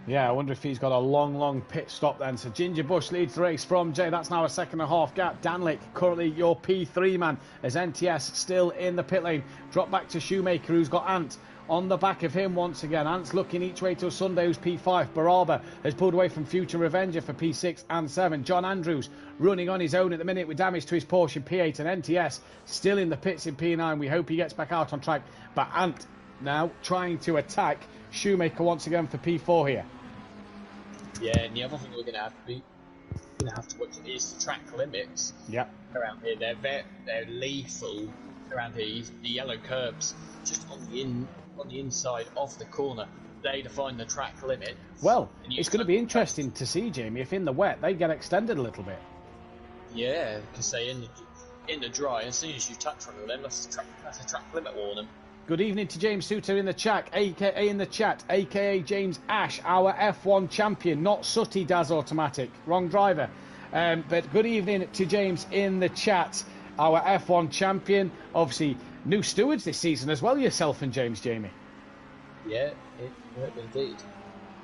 Yeah, I wonder if he's got a long pit stop then. So Ginger Bush leads the race from Jay. That's now a 2.5 gap. Danlick, currently your P3 man, as NTS still in the pit lane. Drop back to Shoemaker, who's got Ant on the back of him once again. Ant's looking each way till Sunday, who's P5. Baraba has pulled away from Future Revenger for P6 and 7. John Andrews running on his own at the minute with damage to his Porsche in P8, and NTS still in the pits in P9. We hope he gets back out on track. But Ant now trying to attack Shoemaker once again for P4 here. Yeah, and the other thing we're going to have to watch is the track limits. Yep. Around here, they're lethal around here. The yellow curbs just on the inside of the corner. They define the track limit. Well, it's going to be interesting to see, Jamie, if in the wet they get extended a little bit. Yeah, because they in the dry, as soon as you touch one of them, that's a track limit warning. Good evening to James Souter in the chat, aka James Ash, our F1 champion, not Sooty Daz Automatic, wrong driver. But good evening to James in the chat, our F1 champion. Obviously, new stewards this season as well, yourself and James, Jamie. Yeah, indeed.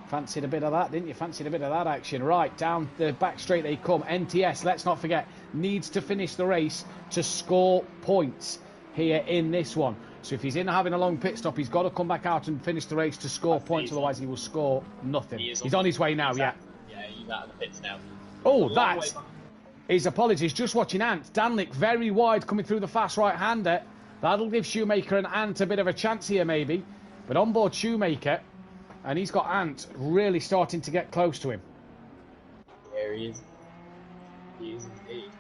Fancied a bit of that, didn't you? Fancied a bit of that action. Right, down the back straight they come. NTS, let's not forget, needs to finish the race to score points here in this one. So if he's in having a long pit stop, he's got to come back out and finish the race to score points, otherwise he will score nothing. He's on his way now, yeah. Yeah, he's out of the pits now. Oh, that is, apologies, just watching Ant. Danlick very wide coming through the fast right-hander. That'll give Shoemaker and Ant a bit of a chance here, maybe. But on board Shoemaker, and he's got Ant really starting to get close to him. There he is. He is indeed.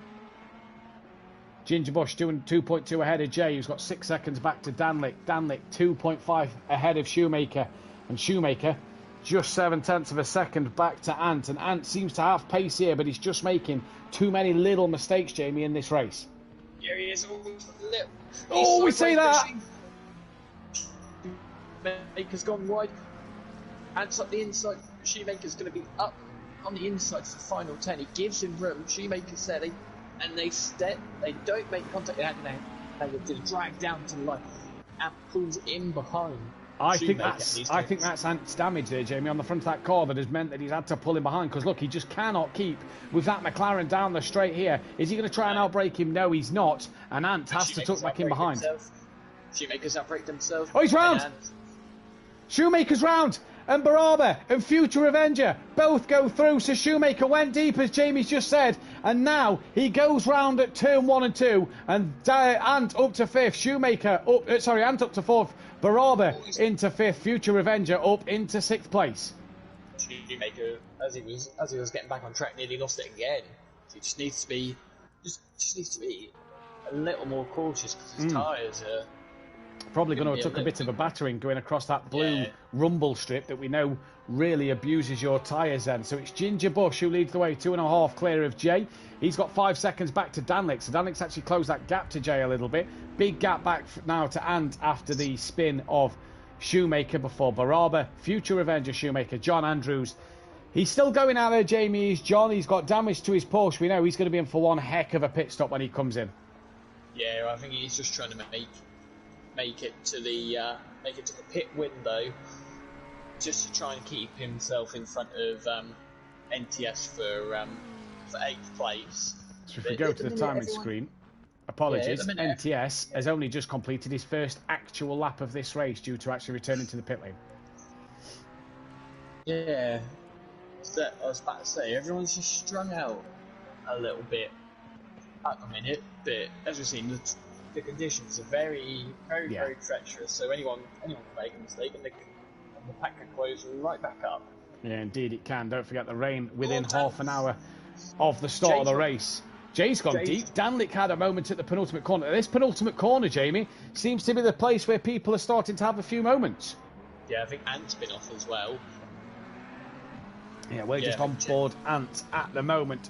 Ginger Bush doing 2.2 ahead of Jay, who's got 6 seconds back to Danlick. Danlick 2.5 ahead of Shoemaker. And Shoemaker just 0.7 of a second back to Ant. And Ant seems to have pace here, but he's just making too many little mistakes, Jamie, in this race. Here he is. Oh, we see that! Shoemaker's gone wide. Ant's up the inside. Shoemaker's going to be up on the inside to the final 10. He gives him room. Shoemaker's there. They don't make contact. They just drag down to the line and pulls in behind. I think that's Ant's damage there, Jamie, on the front of that car that has meant that he's had to pull him behind. Because look, he just cannot keep with that McLaren down the straight here. Is he going to try and outbrake him? No, he's not. And Ant has to tuck back in behind. Shoemaker's outbraked himself. Oh, he's round. Shoemaker's round. And Baraba and Future Revenger both go through. So Shoemaker went deep, as Jamie's just said, and now he goes round at turn 1 and 2, and Ant up to 5th. Shoemaker up, Ant up to 4th. Baraba into 5th. Future Revenger up into 6th place. Shoemaker, as he was getting back on track, nearly lost it again. So he just needs to be a little more cautious because his tyres are. Probably going to have took a bit of a battering going across that blue rumble strip that we know really abuses your tyres then. So it's Ginger Bush who leads the way, 2.5 clear of Jay. He's got 5 seconds back to Danlick. So Danlick's actually closed that gap to Jay a little bit. Big gap back now to Ant after the spin of Shoemaker before Baraba. Future Revenger Shoemaker, John Andrews. He's still going out there, Jamie. He's got damage to his Porsche. We know he's going to be in for one heck of a pit stop when he comes in. Yeah, I think he's just trying to make it to the pit window, just to try and keep himself in front of NTS for 8th place. So if we go to the timing screen, apologies, NTS has only just completed his first actual lap of this race due to actually returning to the pit lane. Yeah, so I was about to say, everyone's just strung out a little bit at the minute, but as we've seen, the conditions are very treacherous, so anyone can make a mistake and the pack can close right back up. Yeah, indeed it can. Don't forget the rain within half an hour of the start of the race. Jay's gone deep. Danlick had a moment at the penultimate corner. This penultimate corner, Jamie, seems to be the place where people are starting to have a few moments. Yeah, I think Ant's been off as well. Yeah, we're just on board Ant at the moment.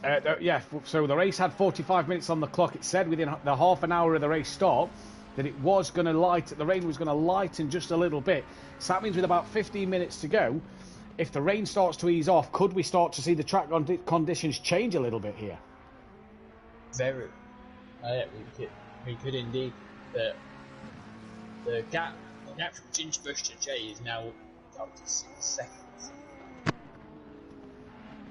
So the race had 45 minutes on the clock. It said within the half an hour of the race start that it was going to the rain was going to lighten just a little bit. So that means with about 15 minutes to go, if the rain starts to ease off, could we start to see the track conditions change a little bit here? Very. Yeah, we could indeed. The gap from Ginger Bush to Jay is now up to 6 seconds.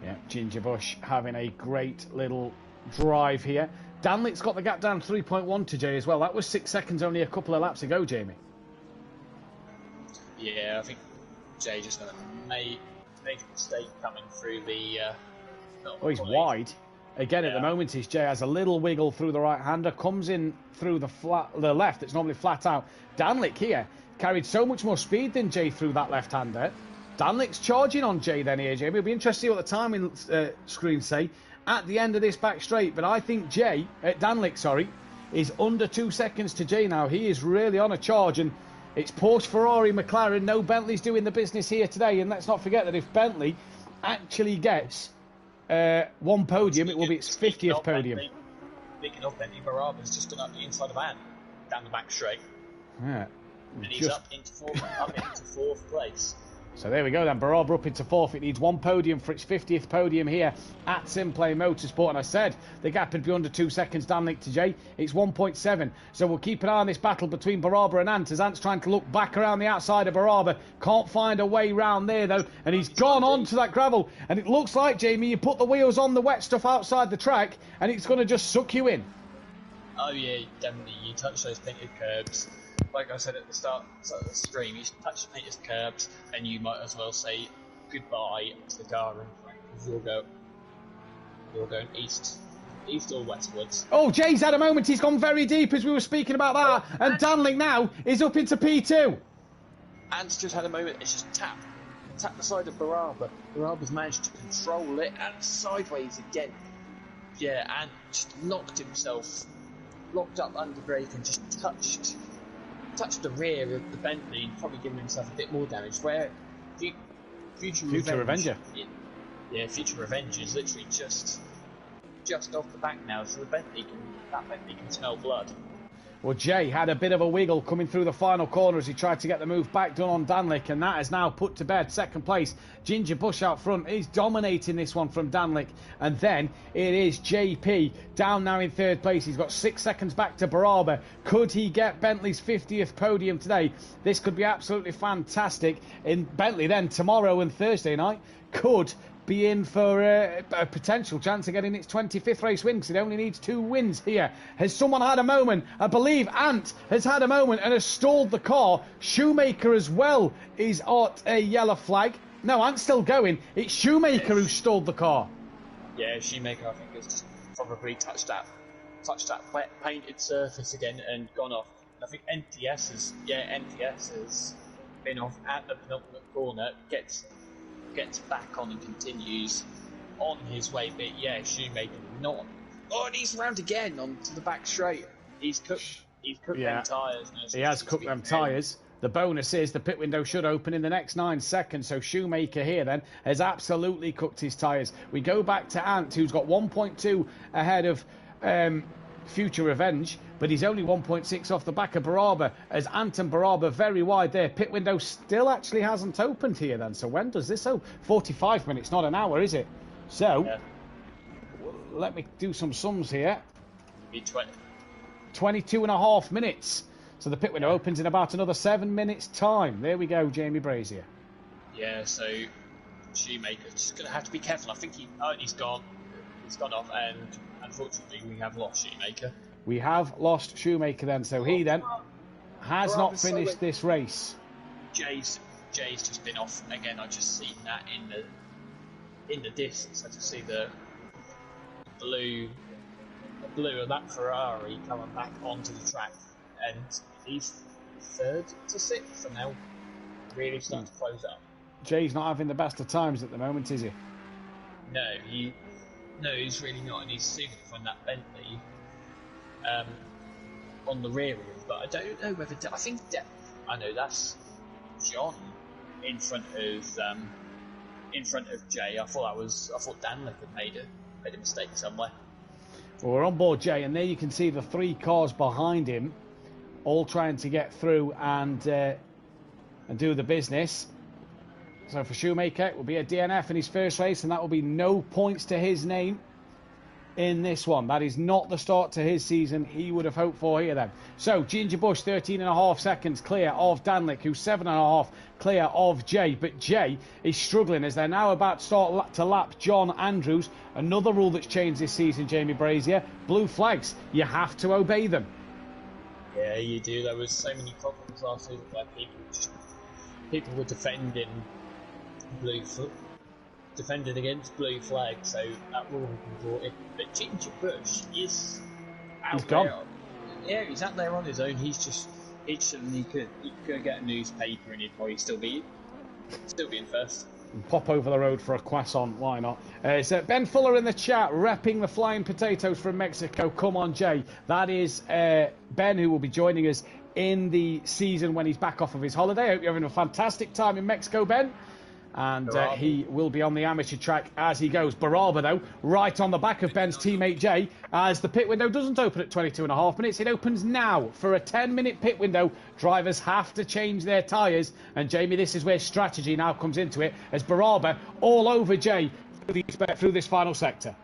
Yeah, Ginger Bush having a great little drive here. Danlick's got the gap down 3.1 to Jay as well. That was 6 seconds only a couple of laps ago, Jamie. Yeah, I think Jay just made a mistake coming through the... Oh, he's wide. Again, at the moment, Jay has a little wiggle through the right-hander, comes in through the left that's normally flat out. Danlick here carried so much more speed than Jay through that left-hander. Danlick's charging on Jay then here, Jamie. It'll be interesting to see what the timing screens say at the end of this back straight. But I think Danlick, is under 2 seconds to Jay now. He is really on a charge, and it's Porsche, Ferrari, McLaren. No Bentley's doing the business here today. And let's not forget that if Bentley actually gets one podium, it will be its 50th podium. Speaking of Bentley, Baraba's just gone up the inside of Ant, down the back straight. Yeah. And he's up into fourth place. So there we go then, Baraba up into fourth. It needs one podium for its 50th podium here at SimPlay Motorsport. And I said the gap would be under 2 seconds, Danlick to Jay. It's 1.7. So we'll keep an eye on this battle between Baraba and Ant, as Ant's trying to look back around the outside of Baraba. Can't find a way round there though, and he's gone on to that gravel. And it looks like, Jamie, you put the wheels on the wet stuff outside the track and it's going to just suck you in. Oh yeah, definitely. You touch those painted curbs. Like I said at the start of the stream, you touch the painted curbs, and you might as well say goodbye to the car in front, because you're going east or westwards. Oh, Jay's had a moment. He's gone very deep as we were speaking about that, and Danlick now is up into P2. Ant's just had a moment. It's just tap the side of Baraba. Baraba's managed to control it and sideways again. Yeah, Ant just locked up under brake and just touched the rear of the Bentley, probably giving himself a bit more damage. Where Future Revenger. Future Revenger is literally just off the back now, so that Bentley can smell blood. Well, Jay had a bit of a wiggle coming through the final corner as he tried to get the move back done on Danlick, and that is now put to bed. Second place, Ginger Bush out front. He's dominating this one from Danlick. And then it is JP down now in third place. He's got 6 seconds back to Baraba. Could he get Bentley's 50th podium today? This could be absolutely fantastic. In Bentley then, tomorrow and Thursday night, could be in for a potential chance of getting its 25th race win, because it only needs 2 wins here. Has someone had a moment? I believe Ant has had a moment and has stalled the car. Shoemaker as well is at a yellow flag. No, Ant's still going. It's Shoemaker who stalled the car. Yeah, Shoemaker, I think, has just probably touched that wet painted surface again and gone off. And I think NTS has been off at the penultimate corner, gets back on and continues on his way, but yeah, Shoemaker not. Oh, and he's round again onto the back straight. He's cooked them tyres. He has cooked them tyres. The bonus is the pit window should open in the next 9 seconds, so Shoemaker here then has absolutely cooked his tyres. We go back to Ant, who's got 1.2 ahead of Future Revenge, but he's only 1.6 off the back of Baraba, as Ant and Baraba very wide there. Pit window still actually hasn't opened here then, so when does this open? 45 minutes, not an hour, is it? So, let me do some sums here. 22 and a half minutes. So the pit window opens in about another 7 minutes time. There we go, Jamie Brasier. Yeah, so Shoemaker's just going to have to be careful. I think he's gone off, and unfortunately we have lost Shoemaker. We have lost Shoemaker then, so he then has not finished this race. Jay's just been off again. I've just seen that in the distance. I just see the blue of that Ferrari coming back onto the track, and he's 3rd to 6th, and now really starting to close up. Jay's not having the best of times at the moment, is he? No, he's really not, and he's soon to find that Bentley on the rear of him. But I don't know whether I know that's John in front of Jay. I thought Danlick had made a mistake somewhere. Well, we're on board Jay, and there you can see the 3 cars behind him, all trying to get through and do the business. So for Shoemaker, it will be a DNF in his first race, and that will be no points to his name in this one. That is not the start to his season he would have hoped for here then. So Ginger Bush 13.5 seconds clear of Danlick, who's 7.5 clear of Jay, but Jay is struggling as they're now about to start to lap John Andrews. Another rule that's changed this season, Jamie Brasier: blue flags, you have to obey them. Yeah, you do. There was so many problems last season where people were defending against blue flag, so that rule has been brought in. But Ginger Bush is out there. Gone. Yeah, he's out there on his own. He could go get a newspaper and he'd probably still be in first. And pop over the road for a croissant, why not? So Ben Fuller in the chat, repping the flying potatoes from Mexico. Come on, Jay. That is Ben, who will be joining us in the season when he's back off of his holiday. I hope you're having a fantastic time in Mexico, Ben. And he will be on the amateur track as he goes. Baraba, though, right on the back of Ben's teammate Jay, as the pit window doesn't open at 22.5 minutes. It opens now for a 10-minute pit window. Drivers have to change their tyres. And, Jamie, this is where strategy now comes into it, as Baraba all over Jay through this final sector.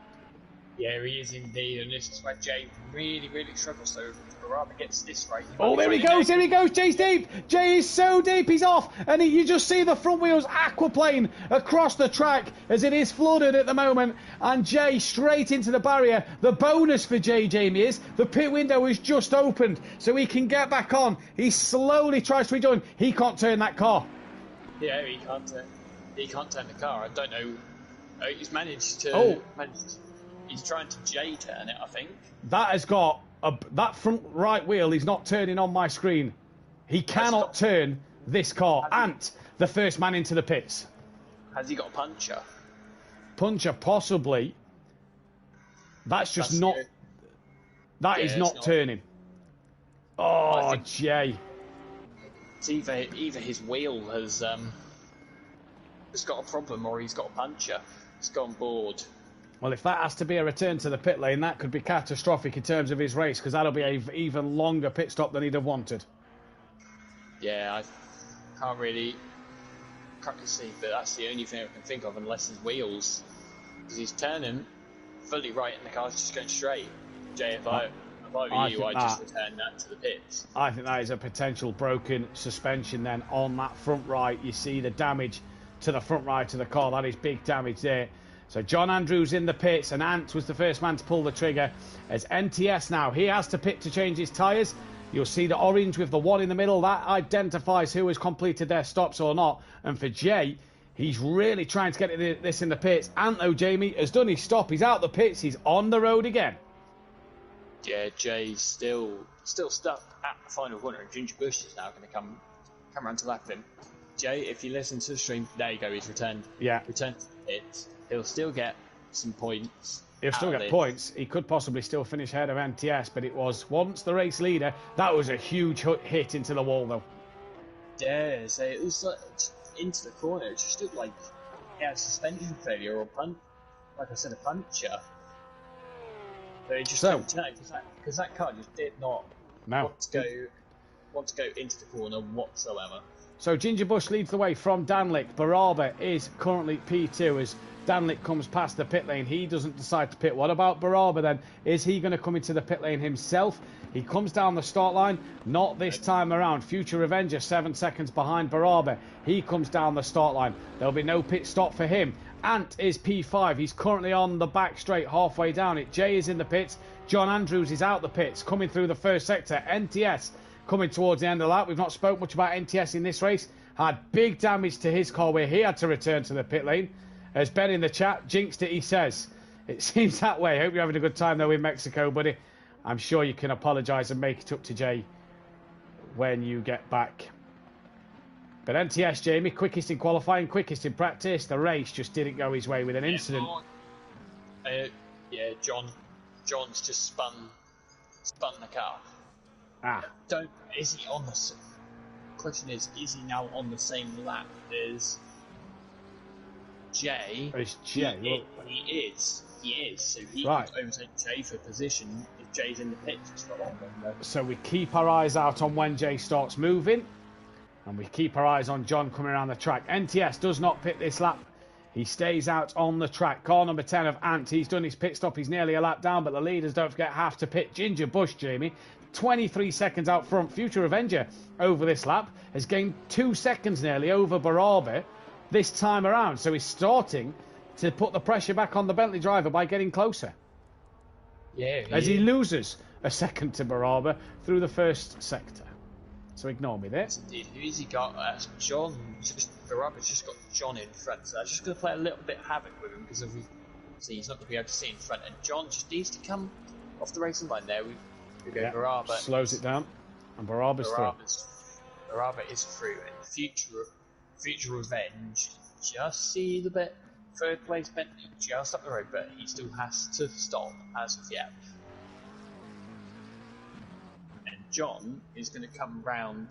Yeah, he is indeed, and this is where Jay really, really struggles. So if Baraba gets this right... Oh, there he goes, Jay's deep! Jay is so deep, he's off! And you just see the front wheels aquaplane across the track as it is flooded at the moment. And Jay straight into the barrier. The bonus for Jay, Jamie, is the pit window is just opened, so he can get back on. He slowly tries to rejoin. He can't turn that car. Yeah, he can't turn the car. I don't know. He's managed to... He's trying to J-turn it, I think. That has got... that front right wheel is not turning on my screen. He cannot turn this car. Ant, the first man into the pits. Has he got a puncher? Puncher, possibly. That's just not... That is not turning. Oh, Jay. It's either his wheel has got a problem or he's got a puncher. It's gone board. Well, if that has to be a return to the pit lane, that could be catastrophic in terms of his race, because that'll be an even longer pit stop than he'd have wanted. Yeah, I can't really see, but that's the only thing I can think of, unless his wheels, because he's turning fully right and the car's just going straight. Jay, if I were you, I'd just return that to the pits. I think that is a potential broken suspension then on that front right. You see the damage to the front right of the car. That is big damage there. So John Andrews in the pits, and Ant was the first man to pull the trigger. As NTS now, he has to pit to change his tyres. You'll see the orange with the 1 in the middle. That identifies who has completed their stops or not. And for Jay, he's really trying to get this in the pits. Ant, though, Jamie, has done his stop. He's out the pits. He's on the road again. Yeah, Jay's still stuck at the final corner, and Ginger Bush is now going to come around to lap him. Jay, if you listen to the stream, there you go, he's returned. Yeah. Returned to the pits. He'll still get some points. He'll still get points. He could possibly still finish ahead of NTS, but it was once the race leader. That was a huge hit into the wall, though. Yeah, so it was like into the corner. It just looked like he had suspension failure or like I said, a puncher. But it just couldn't turn because that car just did not want to go into the corner whatsoever. So Ginger Bush leads the way from Danlick. Baraba is currently P2 as Danlick comes past the pit lane. He doesn't decide to pit. What about Baraba then? Is he going to come into the pit lane himself? He comes down the start line. Not this time around. Future Revenger 7 seconds behind Baraba. He comes down the start line. There'll be no pit stop for him. Ant is P5. He's currently on the back straight halfway down it. Jay is in the pits. John Andrews is out the pits coming through the first sector. NTS coming towards the end of that. We've not spoke much about NTS in this race. Had big damage to his car where he had to return to the pit lane. As Ben in the chat jinxed it, he says. It seems that way. Hope you're having a good time though in Mexico, buddy. I'm sure you can apologise and make it up to Jay when you get back. But NTS, Jamie, quickest in qualifying, quickest in practice. The race just didn't go his way with an incident. Yeah, John's just spun the car. Ah. Is he on the... question is he now on the same lap as Jay? It's Jay. He is. So he right. could overtake Jay for position if Jay's in the pits. So we keep our eyes out on when Jay starts moving, and we keep our eyes on John coming around the track. NTS does not pit this lap. He stays out on the track. Car number 10 of Ant. He's done his pit stop. He's nearly a lap down, but the leaders, don't forget, have to pit. Ginger Bush, Jamie, 23 seconds out front. Future Avenger over this lap has gained 2 seconds nearly over Barber this time around. So he's starting to put the pressure back on the Bentley driver by getting closer. Yeah. As he loses a second to Barber through the first sector. So ignore me there. Indeed. Who's he got? John. Barber's just got John in front. So I'm just going to play a little bit havoc with him because he's not going to be able to see in front. And John just needs to come off the racing line there. We go Barber. Slows it down. And Barber's through. Barber is through. And Future Revenge just see the bit. Third place Bentley just up the road, but he still has to stop as of yet. And John is going to come round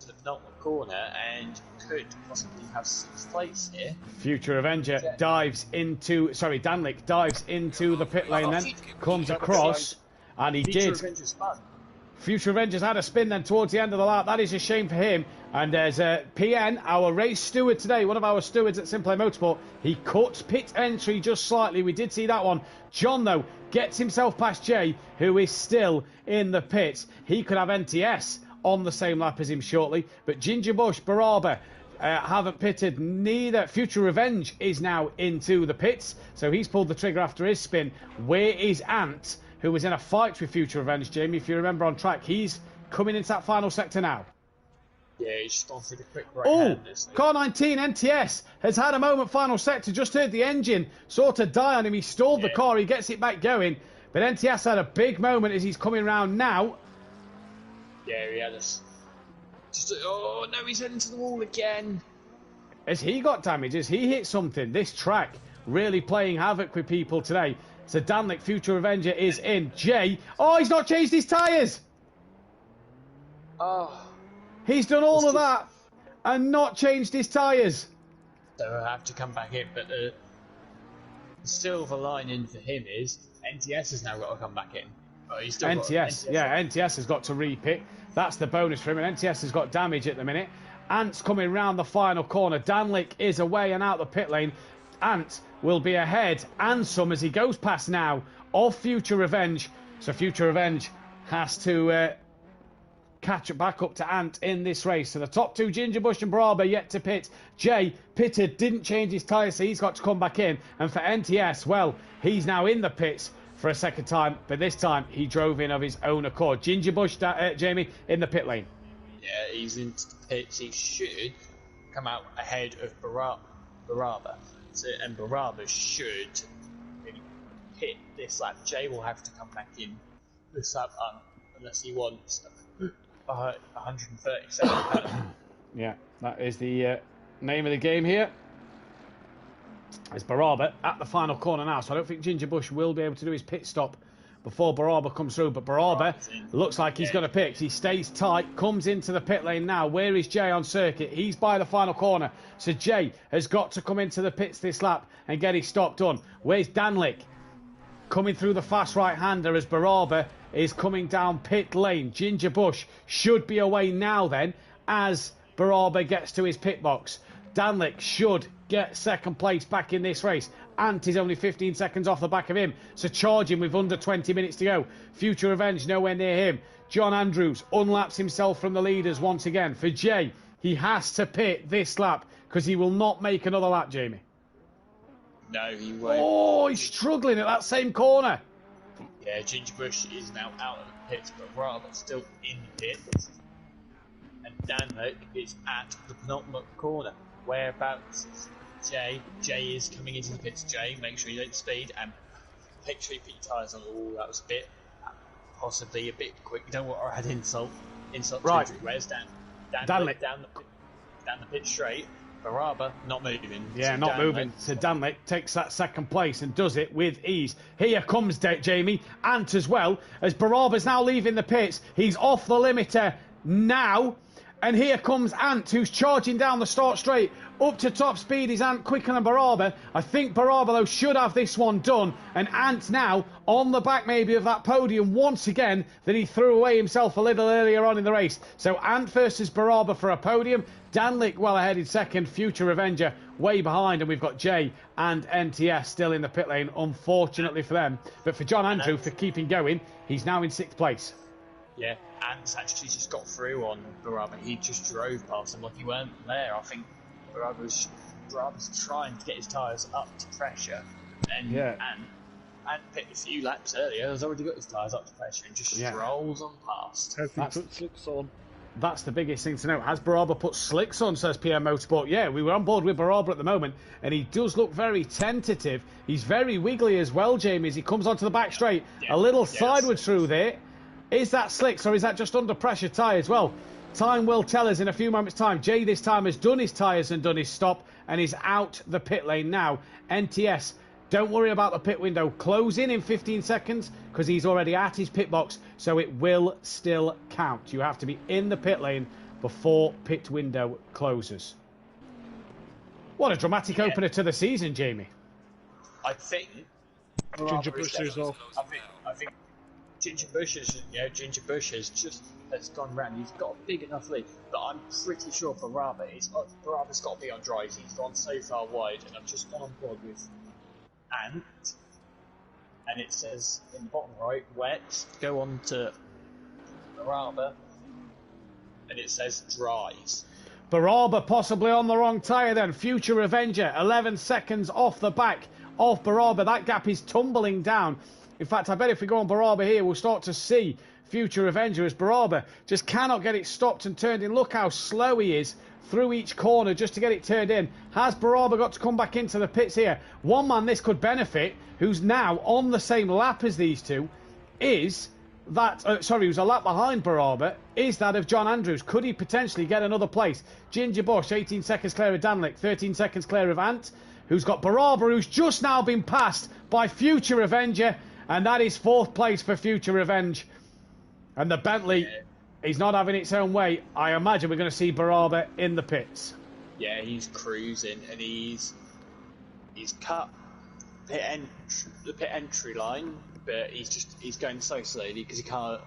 to the penultimate corner and could possibly have 6th place here. Future Avenger dives into... Sorry, Danlick dives into the pit lane then. Comes across, and he did. Future Avenger's had a spin then towards the end of the lap. That is a shame for him. And there's PN, our race steward today, one of our stewards at SimPlay Motorsport. He cut pit entry just slightly. We did see that one. John, though, gets himself past Jay, who is still in the pits. He could have NTS on the same lap as him shortly. But Ginger Bush, Barber haven't pitted. Neither. Future Revenge is now into the pits. So he's pulled the trigger after his spin. Where is Ant, who was in a fight with Future Revenge, Jamie? If you remember on track, he's coming into that final sector now. Yeah, he's just gone through the quick right hand. Car 19, NTS, has had a moment final sector. Just heard the engine sort of die on him. He stalled the car. He gets it back going. But NTS had a big moment as he's coming round now. Yeah, he had oh, no, he's heading to the wall again. Has he got damage? Has he hit something? This track really playing havoc with people today. So Danlick, Future Avenger, is in. Jay, he's not changed his tyres. Oh. He's done all of that and not changed his tyres. So he'll have to come back in. But the silver lining for him is NTS has now got to come back in. He's still NTS, NTS has got to re-pit. That's the bonus for him. And NTS has got damage at the minute. Ant's coming round the final corner. Danlick is away and out the pit lane. Ant will be ahead and some as he goes past now of Future Revenge. So Future Revenge has to catch back up to Ant in this race. So the top two, Ginger Bush and Barber, yet to pit. Jay pitted, didn't change his tyres, so he's got to come back in. And for NTS, well, he's now in the pits for a second time, but this time he drove in of his own accord. Ginger Bush, Jamie, in the pit lane. Yeah, he's into the pits. He should come out ahead of Barber. And Barber should hit this lap. Jay will have to come back in this lap unless he wants 137. Yeah, that is the name of the game here. It's Barber at the final corner now, so I don't think Ginger Bush will be able to do his pit stop before Barber comes through. But Barber looks like he's got a pit. He stays tight, comes into the pit lane now. Where is Jay on circuit? He's by the final corner. So Jay has got to come into the pits this lap and get his stop done. Where's Danlick? Coming through the fast right-hander as Barber is coming down pit lane. Ginger Bush should be away now then as Barber gets to his pit box. Danlick should get second place back in this race. Ant is only 15 seconds off the back of him, so charging with under 20 minutes to go. Future Revenge nowhere near him. John Andrews unlaps himself from the leaders once again. For Jay, he has to pit this lap because he will not make another lap, Jamie. No, he won't. Oh, he's struggling at that same corner. Yeah, Ginger Bush is now out of the pits, but Barber's still in the pits. And Danlick is at the penultimate corner. Whereabouts is Jay? Jay is coming into the pits. Jay, make sure you don't speed and make sure you put your tyres on the wall. That was a bit, possibly a bit quick. You don't want to add insult right. to injury. Where's Danlick down the pit straight. Barber not moving. Yeah, not moving. So Danlick takes that second place and does it with ease. Here comes Jamie. Ant as well as Barber's now leaving the pits. He's off the limiter. now. And here comes Ant, who's charging down the start straight. Up to top speed is Ant, quicker than Baraba. I think Baraba, though, should have this one done. And Ant now on the back, maybe, of that podium once again that he threw away himself a little earlier on in the race. So Ant versus Baraba for a podium. Danlick well ahead in second. Future Revenger way behind. And we've got Jay and NTS still in the pit lane, unfortunately for them. But for John Andrew, for keeping going, he's now in 6th place. Yeah, Ant actually just got through on Baraba. He just drove past him like he weren't there. I think Baraba's trying to get his tyres up to pressure. And Ant picked a few laps earlier. He's already got his tyres up to pressure and just strolls on past. Has he put slicks on? That's the biggest thing to know. Has Baraba put slicks on, says PM Motorsport. Yeah, we were on board with Baraba at the moment, and he does look very tentative. He's very wiggly as well, Jamie, as he comes onto the back straight. A little sideways through there. Is that slicks, or is that just under pressure tyres? Well, time will tell us in a few moments' time. Jay this time has done his tyres and done his stop, and is out the pit lane now. NTS, don't worry about the pit window closing in 15 seconds, because he's already at his pit box, so it will still count. You have to be in the pit lane before pit window closes. What a dramatic opener to the season, Jamie. I think Ginger Bush is off. I think Ginger Bush has gone round. He's got a big enough lead, but I'm pretty sure Baraba's got to be on dries. He's gone so far wide, and I've just gone on board with Ant, and it says in the bottom right, wet. Go on to Baraba, and it says dries. Baraba possibly on the wrong tyre then. Future Revenger, 11 seconds off the back of Baraba. That gap is tumbling down. In fact, I bet if we go on Baraba here, we'll start to see Future Revenger as Baraba just cannot get it stopped and turned in. Look how slow he is through each corner just to get it turned in. Has Baraba got to come back into the pits here? One man this could benefit, who's now on the same lap as these two, is that, who's a lap behind Baraba, is that of John Andrews. Could he potentially get another place? Ginger Bush, 18 seconds clear of Danlick, 13 seconds clear of Ant, who's got Baraba, who's just now been passed by Future Revenger, and that is 4th place for Future Revenge. And the Bentley is not having its own way. I imagine we're going to see Baraba in the pits. Yeah, he's cruising, and he's cut the pit entry line, but he's going so slowly because he can't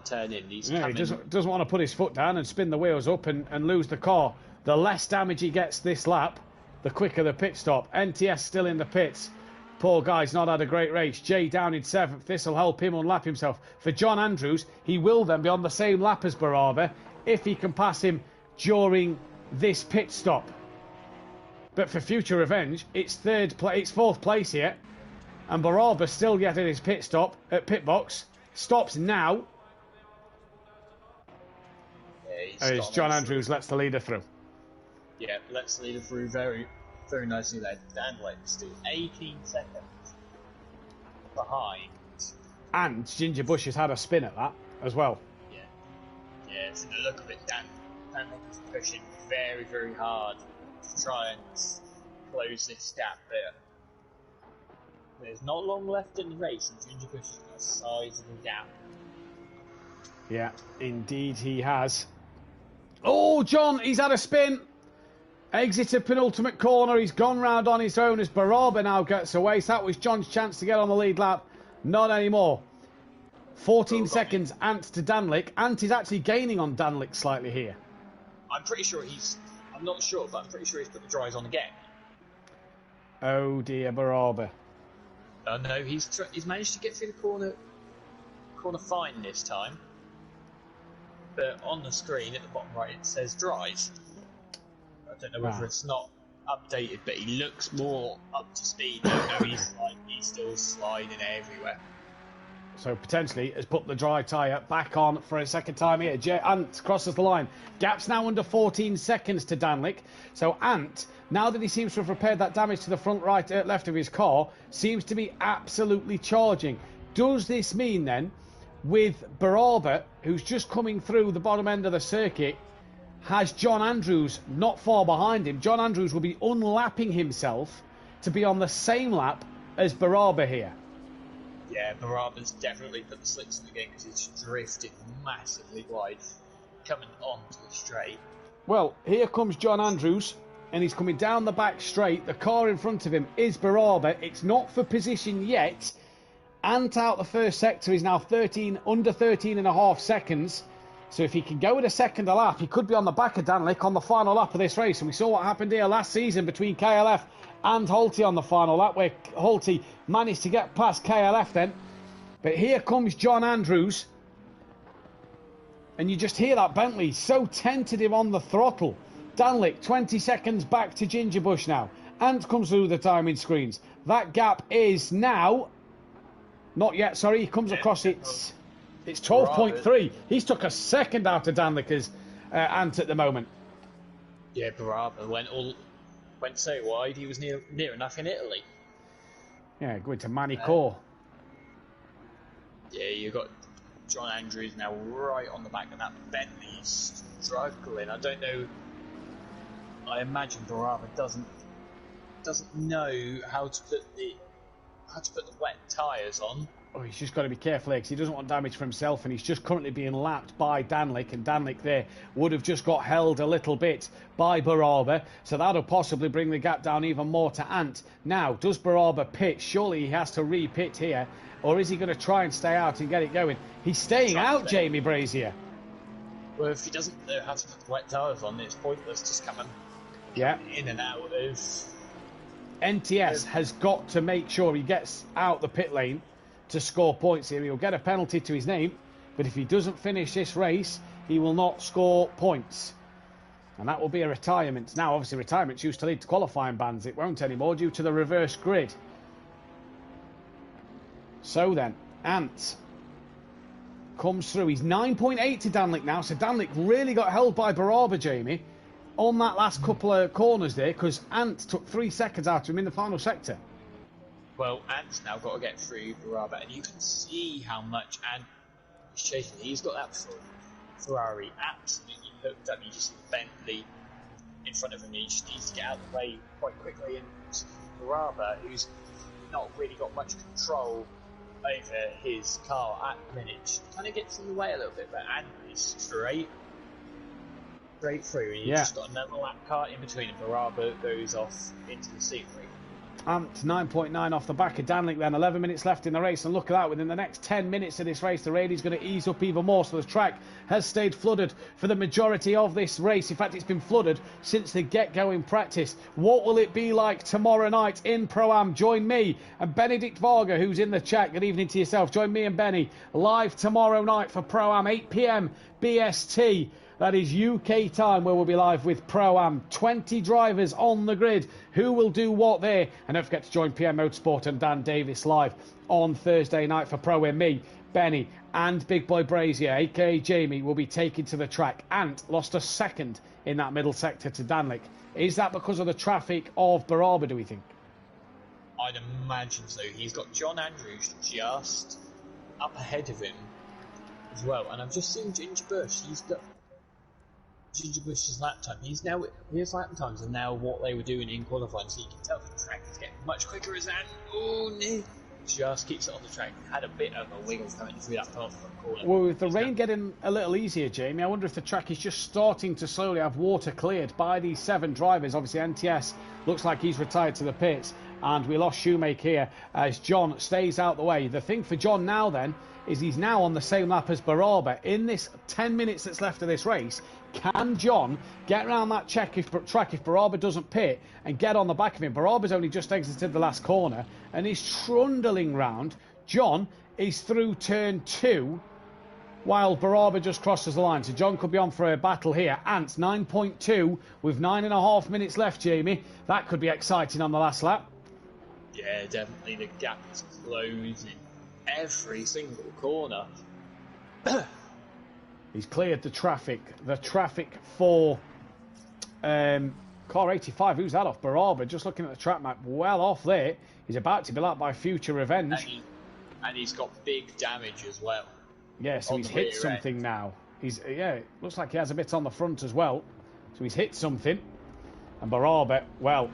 turn in. He doesn't want to put his foot down and spin the wheels up and lose the car. The less damage he gets this lap, the quicker the pit stop. NTS still in the pits. Poor guy's not had a great race. Jay down in 7th. This will help him unlap himself. For John Andrews, he will then be on the same lap as Baraba if he can pass him during this pit stop. But for Future Revenge, it's 4th place here. And Baraba still getting his pit stop at pit box. Stops now. As John Andrews lets the leader through. Yeah, lets the leader through very, very nicely led. Danlick still 18 seconds behind. And Ginger Bush has had a spin at that as well. Yeah, from the look of it, Danlick is pushing very, very hard to try and close this gap there. There's not long left in the race, and Ginger Bush has got a sizable gap. Yeah, indeed he has. Oh, John, he's had a spin. Exited penultimate corner. He's gone round on his own as Baraba now gets away. So that was John's chance to get on the lead lap. Not anymore. 14 seconds, Ant to Danlick. Ant is actually gaining on Danlick slightly here. I'm pretty sure I'm not sure, but I'm pretty sure he's put the dries on again. Oh dear, Baraba. Oh no, he's managed to get through the corner fine this time. But on the screen at the bottom right it says dries. I don't know whether it's not updated, but he looks more up to speed. No, he's still sliding everywhere. So potentially has put the dry tyre back on for a second time here. Ant crosses the line. Gap's now under 14 seconds to Danlick. So Ant, now that he seems to have repaired that damage to the front left of his car, seems to be absolutely charging. Does this mean then, with Baraba, who's just coming through the bottom end of the circuit, has John Andrews not far behind him? John Andrews will be unlapping himself to be on the same lap as Baraba here. Yeah, Baraba's definitely put the slicks in the game because he's drifted massively wide. coming onto the straight. Well, here comes John Andrews, and he's coming down the back straight. The car in front of him is Barber. It's not for position yet. Ant out the first sector is now under 13 and a half seconds. So if he can go with a second a lap, he could be on the back of Danlick on the final lap of this race. And we saw what happened here last season between KLF and Holty on the final lap, where Holty managed to get past KLF then. But here comes John Andrews. And you just hear that Bentley so tentative on the throttle. Danlick 20 seconds back to Gingerbush now. Ant comes through the timing screens. That gap is now... Not yet, sorry. He comes across It's 12.3. He's took a second out of Danlicker's Ant at the moment. Yeah, Barber went so wide, he was near enough in Italy. Yeah, going to Manicourt. Yeah, you got John Andrews now right on the back of that Bentley, struggling. I don't know. I imagine Barber doesn't know how to put the wet tyres on. Oh, he's just got to be careful here because he doesn't want damage for himself, and he's just currently being lapped by Danlick, and Danlick there would have just got held a little bit by Barber, so that'll possibly bring the gap down even more to Ant. Now, does Barber pit? Surely he has to re-pit here, or is he going to try and stay out and get it going? He's staying out, Jamie Brasier. Well, if he doesn't know how to put the wet tyres on, it's pointless just coming in and out of... NTS has got to make sure he gets out the pit lane to score points here. He'll get a penalty to his name, but if he doesn't finish this race, he will not score points. And that will be a retirement. Now, obviously, retirements used to lead to qualifying bans. It won't anymore due to the reverse grid. So then, Ant comes through. He's 9.8 to Danlick now, so Danlick really got held by Barber, Jamie, on that last couple of corners there, because Ant took 3 seconds out of him in the final sector. Well, Ant's now got to get through Barber, and you can see how much Ant is chasing. He's got that Ferrari absolutely hooked up. You just see the Bentley in front of him. He just needs to get out of the way quite quickly. And Barber, who's not really got much control over his car at the minute, kind of gets in the way a little bit, but Ant is straight through. And you've just got another lap car in between, and Barber goes off into the scenery. Ant 9.9 off the back of Danlick then. 11 minutes left in the race, and look at that, within the next 10 minutes of this race the rain is going to ease up even more, so the track has stayed flooded for the majority of this race. In fact, it's been flooded since the get-go in practice. What will it be like tomorrow night in Pro-Am? Join me and Benedict Varga, who's in the chat. Good evening to yourself. Join me and Benny live tomorrow night for Pro-Am, 8 p.m. BST. That is UK time, where we'll be live with Pro-Am. 20 drivers on the grid. Who will do what there? And don't forget to join PM Motorsport and Dan Davis live on Thursday night for Pro, where me, Benny and Big Boy Brasier, aka Jamie, will be taken to the track. Ant lost a second in that middle sector to Danlick. Is that because of the traffic of Barber, do we think? I'd imagine so. He's got John Andrews just up ahead of him as well. And I've just seen Gingerbush. He's got Gingerbush's lap time. His lap times are now what they were doing in qualifying, so you can tell the track is getting much quicker as Ant. Oh, no. Just keeps it on the track. Had a bit of a wiggle coming through that front corner. Well, with the rain getting a little easier, Jamie, I wonder if the track is just starting to slowly have water cleared by these 7 drivers. Obviously, NTS looks like he's retired to the pits, and we lost Shoemake here as John stays out the way. The thing for John now, then, is he's now on the same lap as Barber. In this 10 minutes that's left of this race, can John get around that track if Barber doesn't pit and get on the back of him? Barber's only just exited the last corner and he's trundling round. John is through turn 2 while Barber just crosses the line. So John could be on for a battle here. Ant 9.2 with 9.5 minutes left, Jamie. That could be exciting on the last lap. Yeah, definitely. The gap is closing every single corner. He's cleared the traffic. The traffic for car 85. Who's that off? Barber. Just looking at the track map. Well off there. He's about to be lapped by Future Revenge. And he's got big damage as well. Yeah, so he's hit something now. Looks like he has a bit on the front as well. So he's hit something. And Barber, well,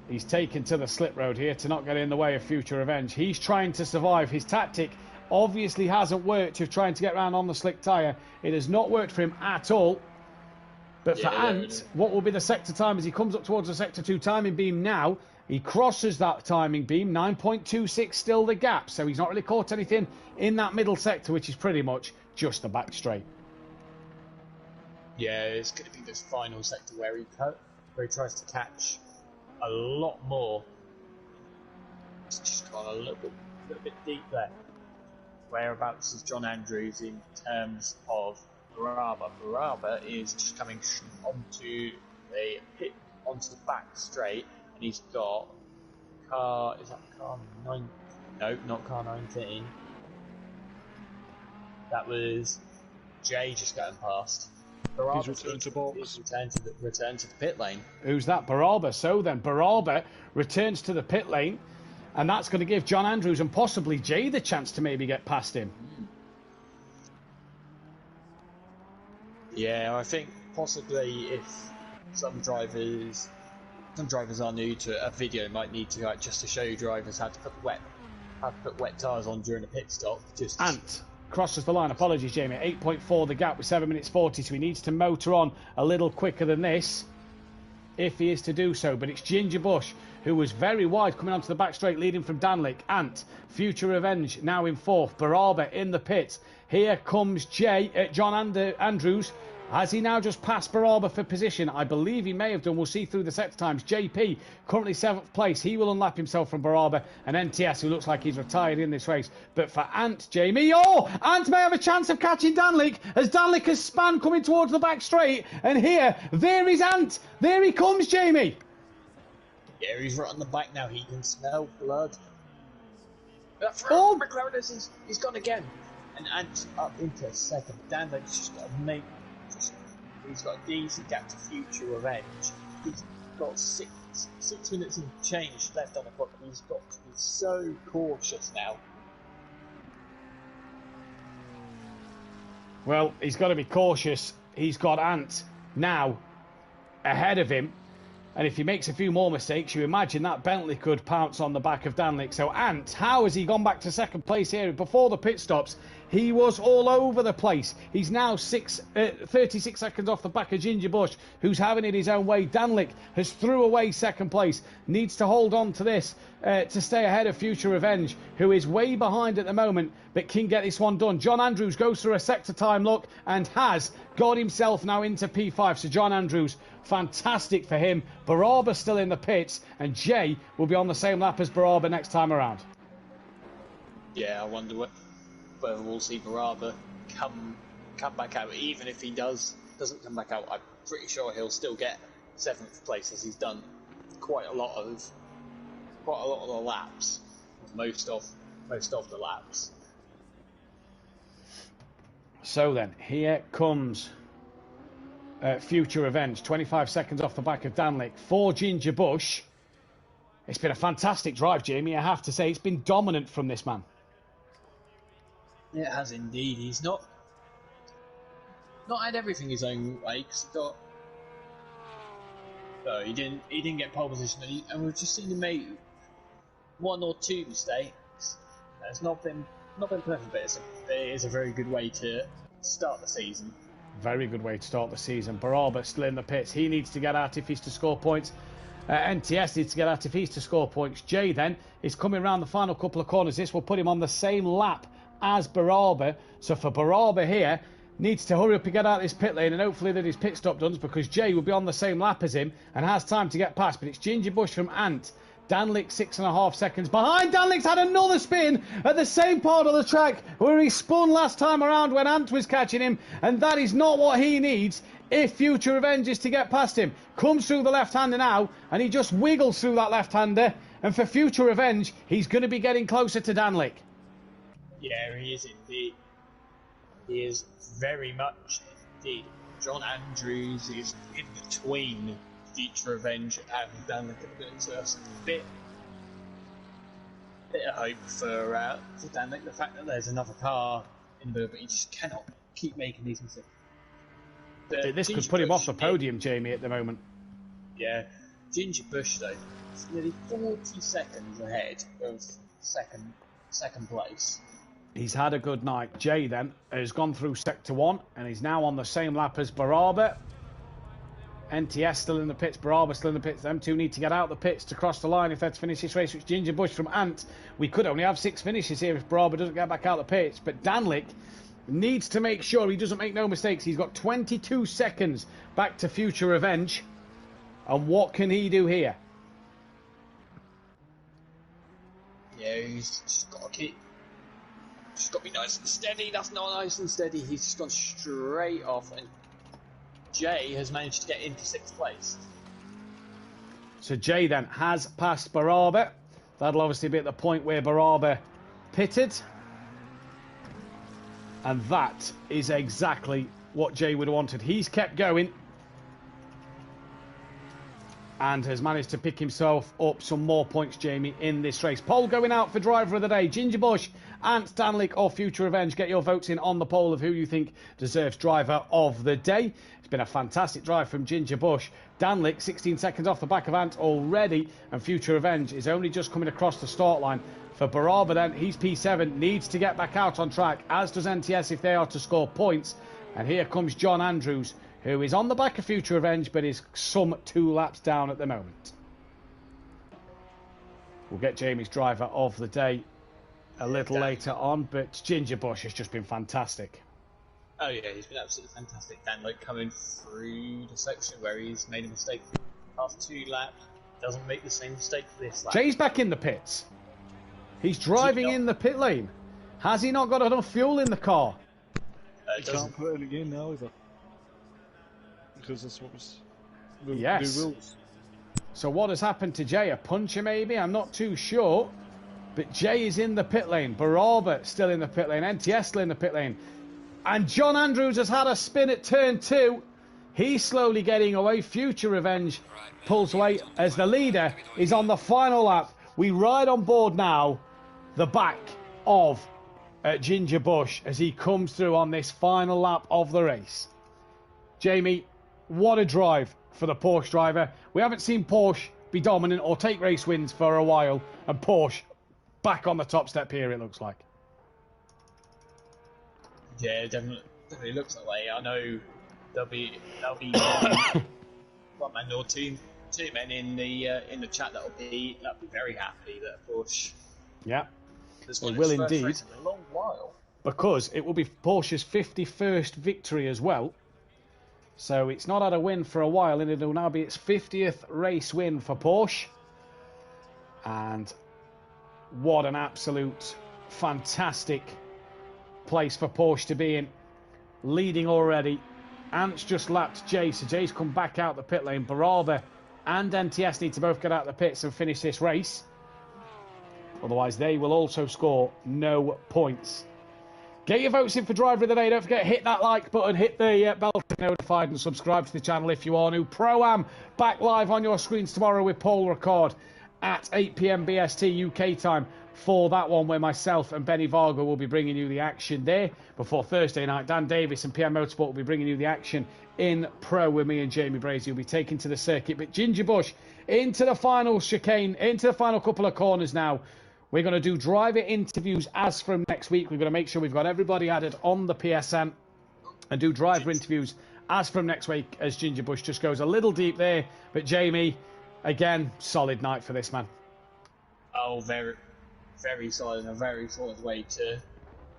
he's taken to the slip road here to not get in the way of Future Revenge. He's trying to survive. His tactic obviously hasn't worked of trying to get around on the slick tyre. It has not worked for him at all. But for Ant, what will be the sector time as he comes up towards the sector 2 timing beam now? He crosses that timing beam, 9.26 still the gap. So he's not really caught anything in that middle sector, which is pretty much just the back straight. Yeah, it's going to be this final sector where he tries to catch a lot more. It's just gone a little bit deep there. Whereabouts is John Andrews in terms of Baraba? Baraba is just coming onto the back straight, and he's got car 9? No, not car 19. That was Jay just going past. He's returned to box. He's returned to the pit lane. Who's that? Baraba. So then Baraba returns to the pit lane, and that's going to give John Andrews and possibly Jay the chance to maybe get past him. Yeah, I think possibly if some drivers are new to a video, might need to just to show you drivers how to put wet tyres on during a pit stop. Ant crosses the line. Apologies, Jamie. 8.4 the gap with 7 minutes 40, so he needs to motor on a little quicker than this if he is to do so. But it's Ginger Bush, who was very wide coming onto the back straight, leading from Danlick. Ant, Future Revenge, now in 4th. Baraba in the pits. Here comes John Andrews. Has he now just passed Baraba for position? I believe he may have done. We'll see through the sector times. JP, currently 7th place. He will unlap himself from Baraba. And NTS, who looks like he's retired in this race. But for Ant, Jamie, Ant may have a chance of catching Danlick as Danlick has spun coming towards the back straight. And there is Ant. There he comes, Jamie. Yeah, he's right on the back now. He can smell blood. McLaren, he's gone again. And Ant's up into second. Danlick's just got to make... He's got a decent gap to Future Revenge. He's got six minutes and change left on the clock. He's got to be so cautious now. Well, he's got to be cautious. He's got Ant now ahead of him. And if he makes a few more mistakes, you imagine that Bentley could pounce on the back of Danlick. So Ant, how has he gone back to second place here? Before the pit stops, he was all over the place. He's now 36 seconds off the back of Ginger Bush, who's having it his own way. Danlick has threw away second place. Needs to hold on to this to stay ahead of Future Revenge, who is way behind at the moment, but can get this one done. John Andrews goes through a sector time look and has got himself now into P5. So John Andrews, fantastic for him. Baraba still in the pits, and Jay will be on the same lap as Baraba next time around. Yeah, I wonder whether we'll see Baraba come back out. Even if he doesn't come back out, I'm pretty sure he'll still get 7th place, as he's done quite a lot of the laps, most of the laps. So then, here comes Future Revenge, 25 seconds off the back of Danlick for Ginger Bush. It's been a fantastic drive, Jamie, I have to say. It's been dominant from this man. It has indeed. He's not had everything his own way, because he didn't get pole position, and we've just seen him make 1 or 2 mistakes. It's not been perfect, but it is a very good way to start the season. Very good way to start the season. Baraba still in the pits. He needs to get out if he's to score points. NTS needs to get out if he's to score points. Jay then is coming around the final couple of corners. This will put him on the same lap as Baraba. So for Baraba here, needs to hurry up and get out of this pit lane, and hopefully that his pit stop done, because Jay will be on the same lap as him and has time to get past. But it's Ginger Bush from Ant. Danlick 6.5 seconds behind. Danlick's had another spin at the same part of the track where he spun last time around when Ant was catching him, and that is not what he needs if Future Revenge is to get past him. Comes through the left-hander now, and he just wiggles through that left-hander, and for Future Revenge, he's going to be getting closer to Danlick. Yeah, he is indeed. He is very much indeed. John Andrews is in between Future Revenge and Danlick at the minute, so that's a bit of hope for Danlick. The fact that there's another car in the middle, but he just cannot keep making these mistakes. This could put him off the podium, Jamie, at the moment. Yeah. Ginger Bush, though, is nearly 40 seconds ahead of second place. He's had a good night. Jay then has gone through sector 1 and he's now on the same lap as Brasier. NTS still in the pits, Brasier still in the pits. Them two need to get out the pits to cross the line if they're to finish this race, which Ginger Bush from Ant. We could only have 6 finishes here if Brasier doesn't get back out the pits. But Danlick needs to make sure he doesn't make no mistakes. He's got 22 seconds back to future revenge. And what can he do here? Yeah, he's just got to keep... Just got to be nice and steady. That's not nice and steady. He's just gone straight off, and Jay has managed to get into 6th place. So Jay then has passed Brasier. That'll obviously be at the point where Brasier pitted. And that is exactly what Jay would have wanted. He's kept going. And has managed to pick himself up some more points, Jamie, in this race. Poll going out for driver of the day. Ginger Bush, Ant, Danlick or Future Revenge. Get your votes in on the poll of who you think deserves driver of the day. It's been a fantastic drive from Ginger Bush. Danlick, 16 seconds off the back of Ant already. And Future Revenge is only just coming across the start line. For Brasier then, he's P7, needs to get back out on track, as does NTS if they are to score points. And here comes John Andrews, who is on the back of Future Revenge, but is some 2 laps down at the moment. We'll get Jamie's driver of the day a little later on, but Ginger Bush has just been fantastic. Oh yeah, he's been absolutely fantastic. Dan, like, coming through the section where he's made a mistake after 2 laps, doesn't make the same mistake for this lap. Jay's back in the pits. He's driving in the pit lane. Has he not got enough fuel in the car? He can't put any in now either. Because that's what was the new rules. So what has happened to Jay? A puncher maybe? I'm not too sure. But Jay is in the pit lane. Brasier still in the pit lane. NTS still in the pit lane. And John Andrews has had a spin at turn 2. He's slowly getting away. Future Revenge pulls away as the leader is on the final lap. We ride on board now the back of Ginger Bush as he comes through on this final lap of the race. Jamie, what a drive for the Porsche driver. We haven't seen Porsche be dominant or take race wins for a while, and Porsche back on the top step here, it looks like. Yeah, definitely looks that way. I know there'll be one man or two men in the chat that'll be very happy that Porsche. Yeah, Well, will indeed. In a long while. Because it will be Porsche's 51st victory as well. So it's not had a win for a while, and it'll now be its 50th race win for Porsche. And what an absolute fantastic place for Porsche to be in. Leading already. Ant's just lapped Jay, so Jay's come back out the pit lane. Brasier and NTS need to both get out the pits and finish this race. Otherwise, they will also score no points. Get your votes in for driver of the day. Don't forget, hit that like button, hit the bell to be notified, and subscribe to the channel if you are new. Pro-Am back live on your screens tomorrow with Paul Ricard at 8 PM BST UK time for that one, where myself and Benny Vargo will be bringing you the action there. Before Thursday night, Dan Davis and PM Motorsport will be bringing you the action in Pro with me and Jamie Brasier. Will be taken to the circuit. But Ginger Bush into the final chicane, into the final couple of corners now. We're going to do driver interviews as from next week. We're going to make sure we've got everybody added on the PSN and do driver interviews as from next week as Ginger Bush just goes a little deep there. But Jamie, again, solid night for this man. Oh, very, very solid and a very solid way to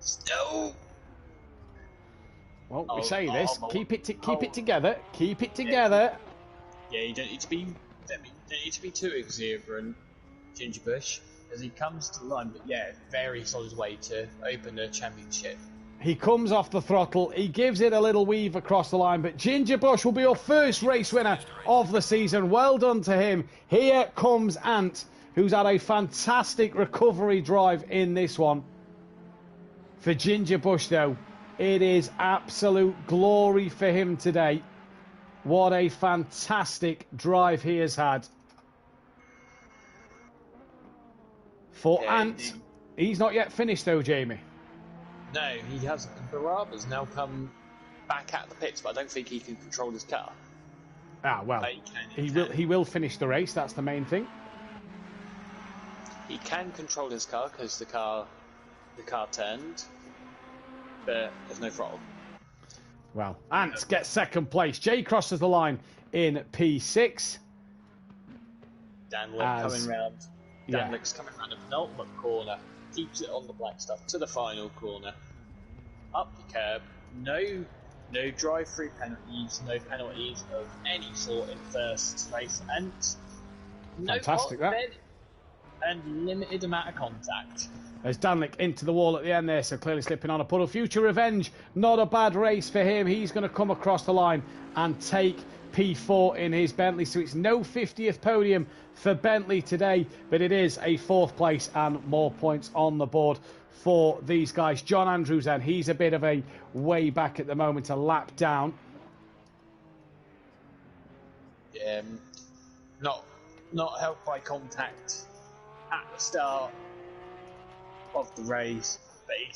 still. Well, we say this, keep it together, keep it together. Yeah, you don't need to be too exuberant, Ginger Bush, as he comes to the line. But yeah, very solid way to open the championship. He comes off the throttle, he gives it a little weave across the line, but Ginger Bush will be your first race winner of the season. Well done to him. Here comes Ant, who's had a fantastic recovery drive in this one. For Ginger Bush, though, it is absolute glory for him today. What a fantastic drive he has had. For Ant, he's not yet finished though, Jamie. No, he hasn't. Brasier's now come back at the pits, but I don't think he can control his car. Ah, well, he will finish the race, that's the main thing. He can control his car because the car the car turned, but there's no throttle. Well, Ant gets second place. Jay crosses the line in P6. Danlick coming round. Danlick's coming round a penultimate corner. Keeps it on the black stuff to the final corner. Up the curb. No drive-through penalties. No penalties of any sort in first race. And no fantastic that. And limited amount of contact. There's Danlick into the wall at the end there, so clearly slipping on a puddle. Future Revenge, not a bad race for him. He's going to come across the line and take P4 in his Bentley. So it's no 50th podium for Bentley today, but it is a 4th place and more points on the board for these guys. John Andrews then, he's a bit of a way back at the moment, a lap down. Not helped by contact at the start of the race, but he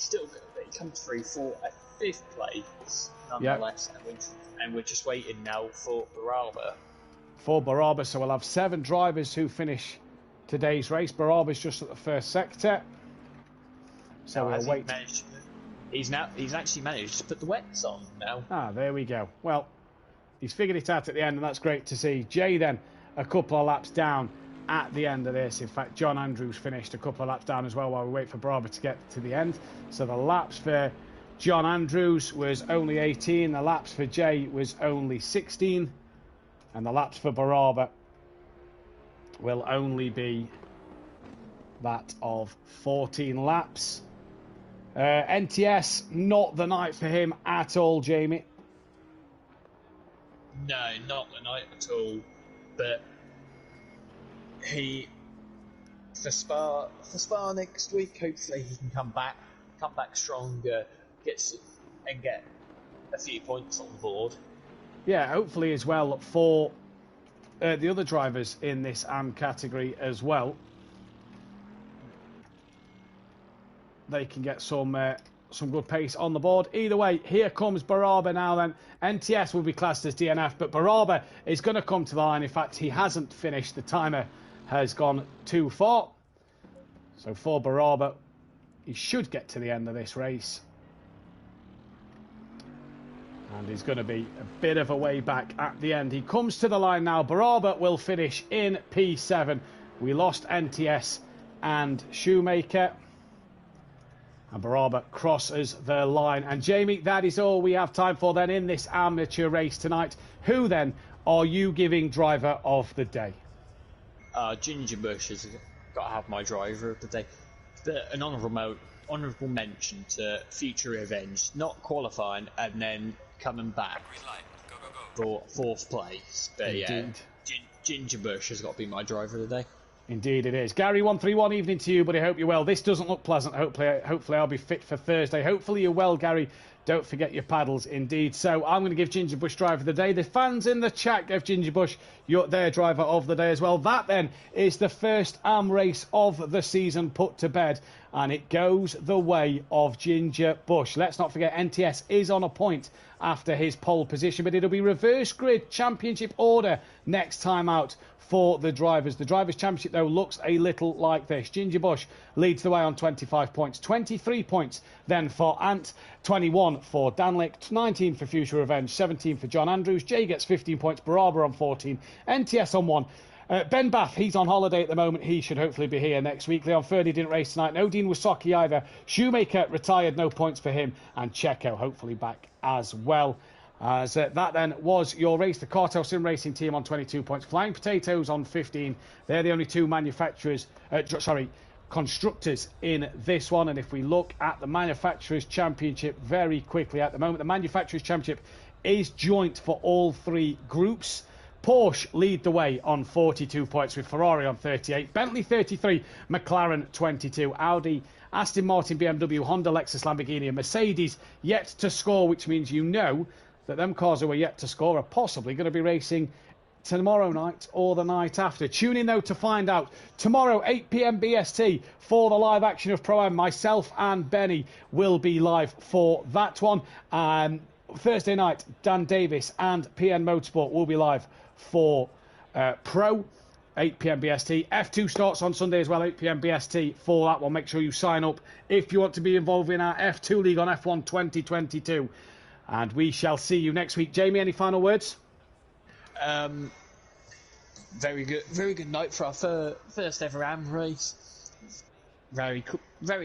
comes through for a 5th place nonetheless. Yep. And we're just waiting now for Baraba. So we'll have 7 drivers who finish today's race. Baraba's just at the first sector, so we'll wait. He's actually managed to put the wets on now. There we go. Well, he's figured it out at the end, and that's great to see. Jay then a couple of laps down at the end of this. In fact, John Andrews finished a couple of laps down as well while we wait for Baraba to get to the end. So the laps for John Andrews was only 18, the laps for Jay was only 16, and the laps for Baraba will only be that of 14 laps. NTS, not the night for him at all, Jamie. No, not the night at all. But for Spa next week, hopefully he can come back stronger, get a few points on the board. Yeah, hopefully as well for the other drivers in this AM category as well. They can get some good pace on the board. Either way, here comes Baraba now then. NTS will be classed as DNF, but Baraba is going to come to the line. In fact, he hasn't finished. The timer has gone too far. So for Baraba, he should get to the end of this race. And he's going to be a bit of a way back at the end. He comes to the line now. Baraba will finish in P7. We lost NTS and Shoemaker. And Baraba crosses the line. And Jamie, that is all we have time for then in this amateur race tonight. Who then are you giving driver of the day? Ginger Bush has got to have my driver of the day. An honourable mention to Future Revenge, not qualifying and then coming back for 4th place. But indeed. Yeah, Ginger Bush has got to be my driver of the day. Indeed it is. Gary 131, evening to you, buddy. Hope you're well. This doesn't look pleasant. Hopefully I'll be fit for Thursday. Hopefully you're well, Gary. Don't forget your paddles, indeed. So I'm going to give Ginger Bush driver of the day. The fans in the chat gave Ginger Bush their driver of the day as well. That then is the first AM race of the season put to bed, and it goes the way of Ginger Bush. Let's not forget NTS is on a point after his pole position, but it'll be reverse grid championship order next time out for the drivers. The Drivers' Championship, though, looks a little like this. Ginger Bush leads the way on 25 points. 23 points then for Ant. 21 for Danlick. 19 for Future Revenge. 17 for John Andrews. Jay gets 15 points. Baraba on 14. NTS on 1. Ben Bath, he's on holiday at the moment. He should hopefully be here next week. Leon Ferdy didn't race tonight. No Dean Wasocki either. Shoemaker retired. No points for him. And Checo hopefully back as well. That then was your race. The Cartel Sim Racing team on 22 points. Flying Potatoes on 15. They're the only two constructors in this one. And if we look at the Manufacturers' Championship very quickly at the moment, the Manufacturers' Championship is joint for all 3 groups. Porsche lead the way on 42 points with Ferrari on 38. Bentley 33, McLaren 22. Audi, Aston Martin, BMW, Honda, Lexus, Lamborghini and Mercedes yet to score, which means you know that them cars who are yet to score are possibly going to be racing tomorrow night or the night after. Tune in, though, to find out. Tomorrow, 8 p.m. BST, for the live action of Pro-Am. Myself and Benny will be live for that one. Thursday night, Dan Davis and PN Motorsport will be live for Pro. 8 p.m. BST. F2 starts on Sunday as well, 8 p.m. BST for that one. Make sure you sign up if you want to be involved in our F2 League on F1 2022. And we shall see you next week. Jamie, any final words? Very good night for our first ever AM race. Very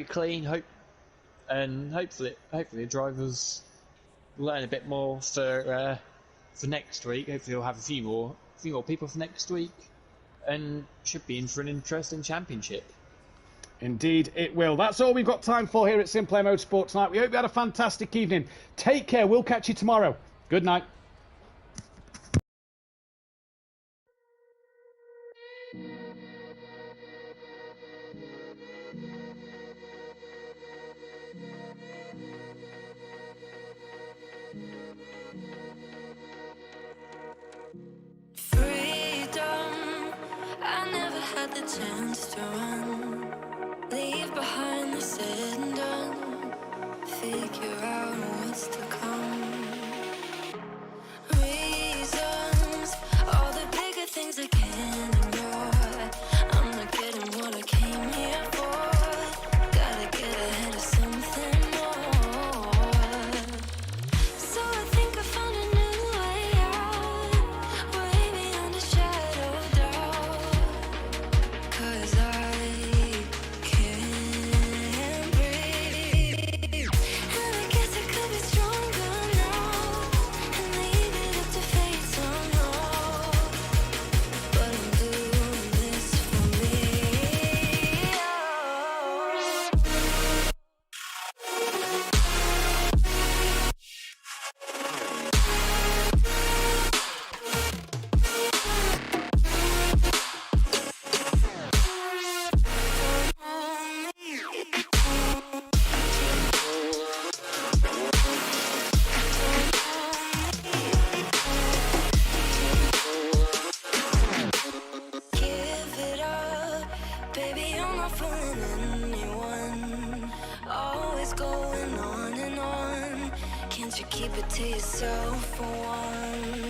clean. Hopefully the drivers learn a bit more for next week. Hopefully we'll have a few more people for next week, and should be in for an interesting championship. Indeed it will. That's all we've got time for here at SimPlay Motorsport tonight. We hope you had a fantastic evening. Take care. We'll catch you tomorrow. Good night. Freedom, I never had the chance to run. Leave behind the said and done. Figure out what's to come. Reasons, all the bigger things I can't ignore. I'm not getting what I came here for. Gotta get ahead of something more. So I think I found a new way out, way beyond a shadow of doubt. 'Cause I can't breathe. And I guess I could be stronger now and leave it up to fate somehow. But I'm doing this for me. Give it up, baby, I'm not fooling anyone. Always going on and on. Can't you keep it to yourself for once?